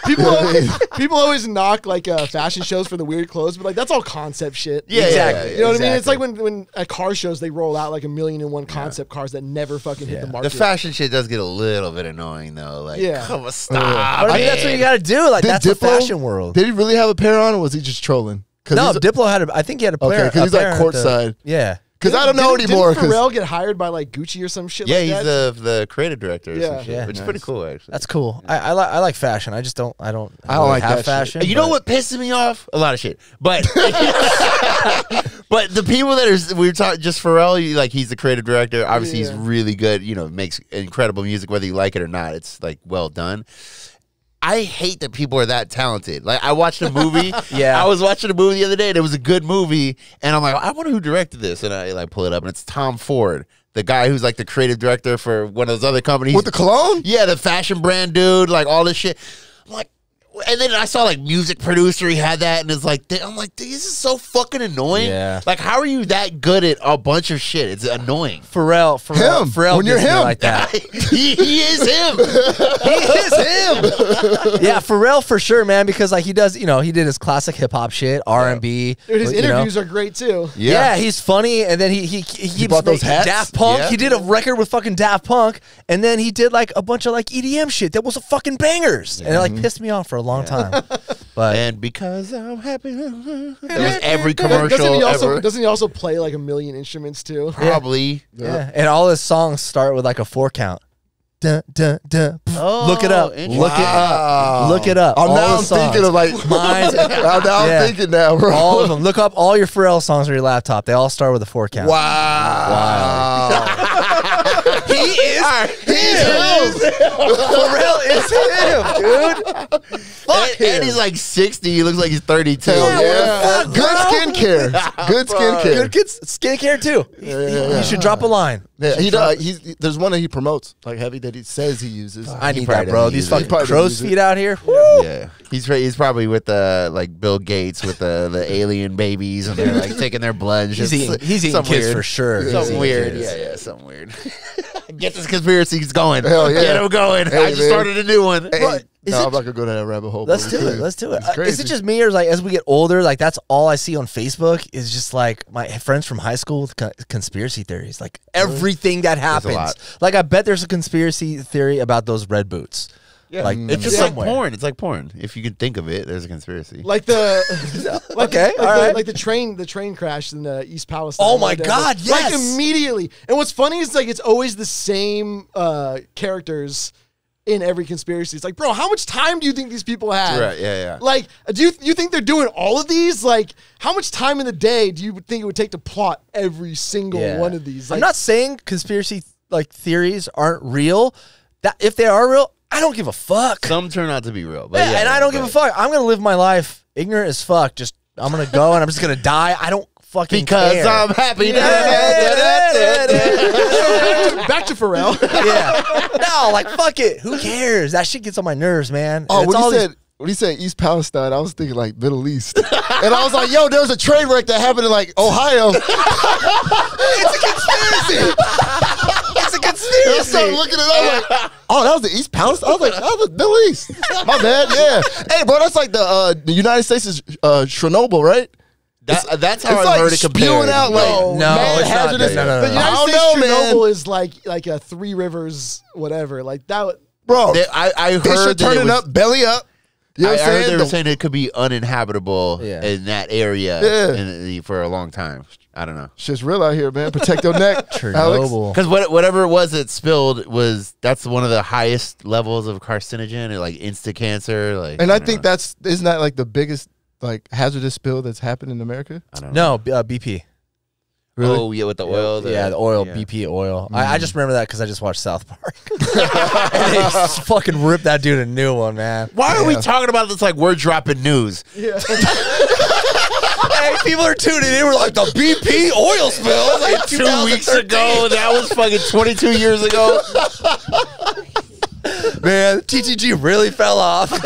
People always knock like fashion shows for the weird clothes, but like that's all concept shit. Yeah, Exactly. You know what I mean? It's like Exactly. when at car shows they roll out like 1,000,001 concept cars that never fucking hit the The market. fashion shit does get a little bit annoying though. Like, Yeah. come on, stop. But I mean, that's what you got to do. Like Did that's the Diplo- fashion world. Did he really have a pair on, or was he just trolling? No, Diplo had. I think he had a player. Okay, 'cause he's, like, courtside. Yeah. Because I don't know anymore. Didn't 'cause- Pharrell get hired by like Gucci or some shit? Yeah, like he's that? the creative director. Or Yeah. some shit, Yeah. which is pretty cool actually. That's cool. I like fashion. I just don't. I don't really like have that shit. fashion. You know but- what pisses me off? A lot of shit. But but the people that are we were talking just Pharrell, like he's the creative director. Obviously, he's Yeah. really good. You know, makes incredible music whether you like it or not. It's like well done. I hate that people are that talented. Like I watched a movie. Yeah. I was watching a movie the other day and it was a good movie. And I'm like, I wonder who directed this. And I like pull it up and it's Tom Ford, the guy who's like the creative director for one of those other companies. with the cologne. Yeah, the fashion brand dude, like all this shit. I'm like, and then I saw like music producer, he had that, and it's like, I'm like, this is so fucking annoying. Yeah. Like, how are you that good at a bunch of shit? It's annoying. Pharrell. Him. Pharrell When you're gets me him. like that. he is him. He is him. Yeah, Pharrell for sure, man. Because like he does, you know, he did his classic hip hop shit, R&B. Dude, his you know. interviews are great too. Yeah, he's funny, and then he keeps bought those making hats? Daft Punk. Yeah. He did a record with fucking Daft Punk, and then he did like a bunch of like EDM shit that was a fucking bangers, and it like pissed me off for a long time. But And because I'm happy. That was every commercial Doesn't he also play like 1,000,000 instruments too? Probably. yeah, and all his songs start with like a 4 count. Dun, dun, dun. Oh, Look it up. interesting. Look it up. Look it up. I'm All now the I'm songs. thinking of like Mine's- now Yeah. I'm thinking now, bro. all of them. Look up all your Pharrell songs on your laptop. They all start with a 4 count. Wow. Pharrell is him, dude. Fuck him. And he's like 60. He looks like he's 32. Yeah. Fuck, Good bro. skincare. Good skincare. Good kids, skincare too. You should drop a line. Yeah, he does. There's one that he promotes, like heavy, that he says he uses. I need probably that, bro. doesn't These use fucking it. Probably crow's doesn't use feet out here. Woo. Yeah, he's probably with like Bill Gates with the alien babies, and they're like taking their blood. He's eating kids weird. for sure. He's Something eating weird. kids. Yeah, something weird. Get this conspiracy going. Hell yeah. Get him going. Hey, I just man. started a new one. Hey, But is no, it- I'm not gonna go down that rabbit hole. Let's but do it's it. crazy. Let's do it. It's Is crazy. it just me, or like as we get older, like that's all I see on Facebook is just like my friends from high school with conspiracy theories, like everything that a happens. lot. Like I bet there's a conspiracy theory about those red boots. Yeah, Like, it's just somewhere. like porn. It's like porn. If you can think of it, there's a conspiracy. Like the Okay, like all right. like the train crash in East Palestine. Oh my Whatever. God, yes. Like immediately. And what's funny is like it's always the same characters in every conspiracy. It's like, bro, how much time do you think these people have? Right? Yeah. Like, do you think they're doing all of these? Like, how much time in the day do you think it would take to plot every single Yeah. one of these? I'm Like, not saying conspiracy like theories aren't real. That if they are real, I don't give a fuck. Some turn out to be real, but Yeah, and I don't give a fuck. I'm gonna live my life ignorant as fuck. Just I'm gonna go and I'm just gonna die. I don't fucking because care. I'm happy. back to Pharrell. Yeah. No, like fuck it. Who cares? That shit gets on my nerves, man. Oh, And it's when all he these- said East Palestine, I was thinking like Middle East, and I was like, "Yo, there was a train wreck that happened in like Ohio." it's a conspiracy. It's a And I conspiracy. started looking at it. I'm like, "Oh, that was the East Palestine." I was like, "That was the Middle East." My bad. Yeah. Hey, bro, that's like the United States is Chernobyl, right? That's how It's I like heard it compared. spewing out like No, mad it's not hazardous. that. No. The I United don't States know, man. Chernobyl is like a Three Rivers whatever. Like that. Bro, I they heard should that turn it it was, up, belly up. You know I what I'm heard saying? they were saying it could be uninhabitable Yeah. in that area Yeah. for a long time. I don't know. Shit's real out here, man. Protect your neck, Alex. Chernobyl. Because whatever it was that spilled that's one of the highest levels of carcinogen, or like instant cancer. Like, And I don't think know. isn't that like the biggest like hazardous spill that's happened in America? I don't know. No, BP. Really? Oh yeah, with the oil. Yeah, the oil, yeah. BP oil. I just remember that because I just watched South Park. And they just fucking ripped that dude a new one, man. Why are we talking about this like we're dropping news? Yeah. Hey, people are tuning in. We're like, the BP oil spill. Like 2 weeks ago, that was fucking 22 years ago. Man, TTG really fell off. Hey,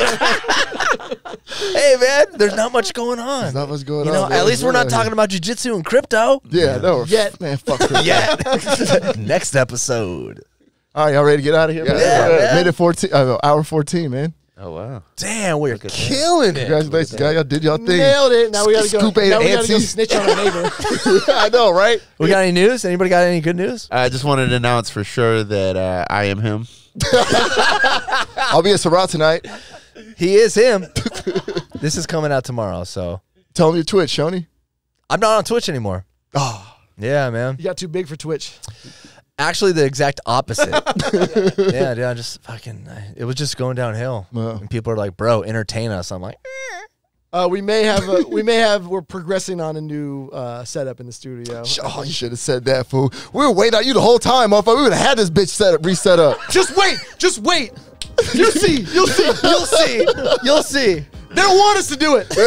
man, there's not much going on. There's not much going You know, on. at least we're not talking about jujitsu and crypto. Yeah, no. Yet. Man, fuck it. Yet. Next episode. All right, y'all ready to get out of here? man? Yeah, man. Minute 14, hour 14, man. Oh wow. Damn, we're at that. killing it. Congratulations, guys. Y'all did y'all thing. Nailed it. Now we gotta go. Scoop ate Now we gotta go Nancy. snitch on our neighbor. I know, right? We got any news? Anybody got any good news? I just wanted to announce for sure that I am him. I'll be at Surratt tonight. He is him. This is coming out tomorrow, so Tell me your Twitch, Shoney. I'm not on Twitch anymore. Oh, Yeah, man. You got too big for Twitch. Actually, the exact opposite. Yeah, dude, I just fucking, it was just going downhill. Wow. And people are like, bro, entertain us. I'm like, We're progressing on a new setup in the studio. oh, you should have said that, fool. We were waiting on you the whole time, motherfucker. We would have had this bitch reset up. Just wait. You'll see. you'll see. You'll see. They don't want us to do it. Get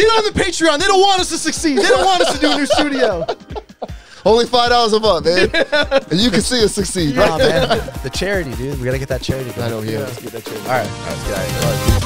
on the Patreon. They don't want us to succeed. They don't want us to do a new studio. Only $5 a month, man. And you can see us succeed. Nah, man. The charity, dude. We got to get that charity going. I know, yeah. Let's get that change. All right. Let's get out of here.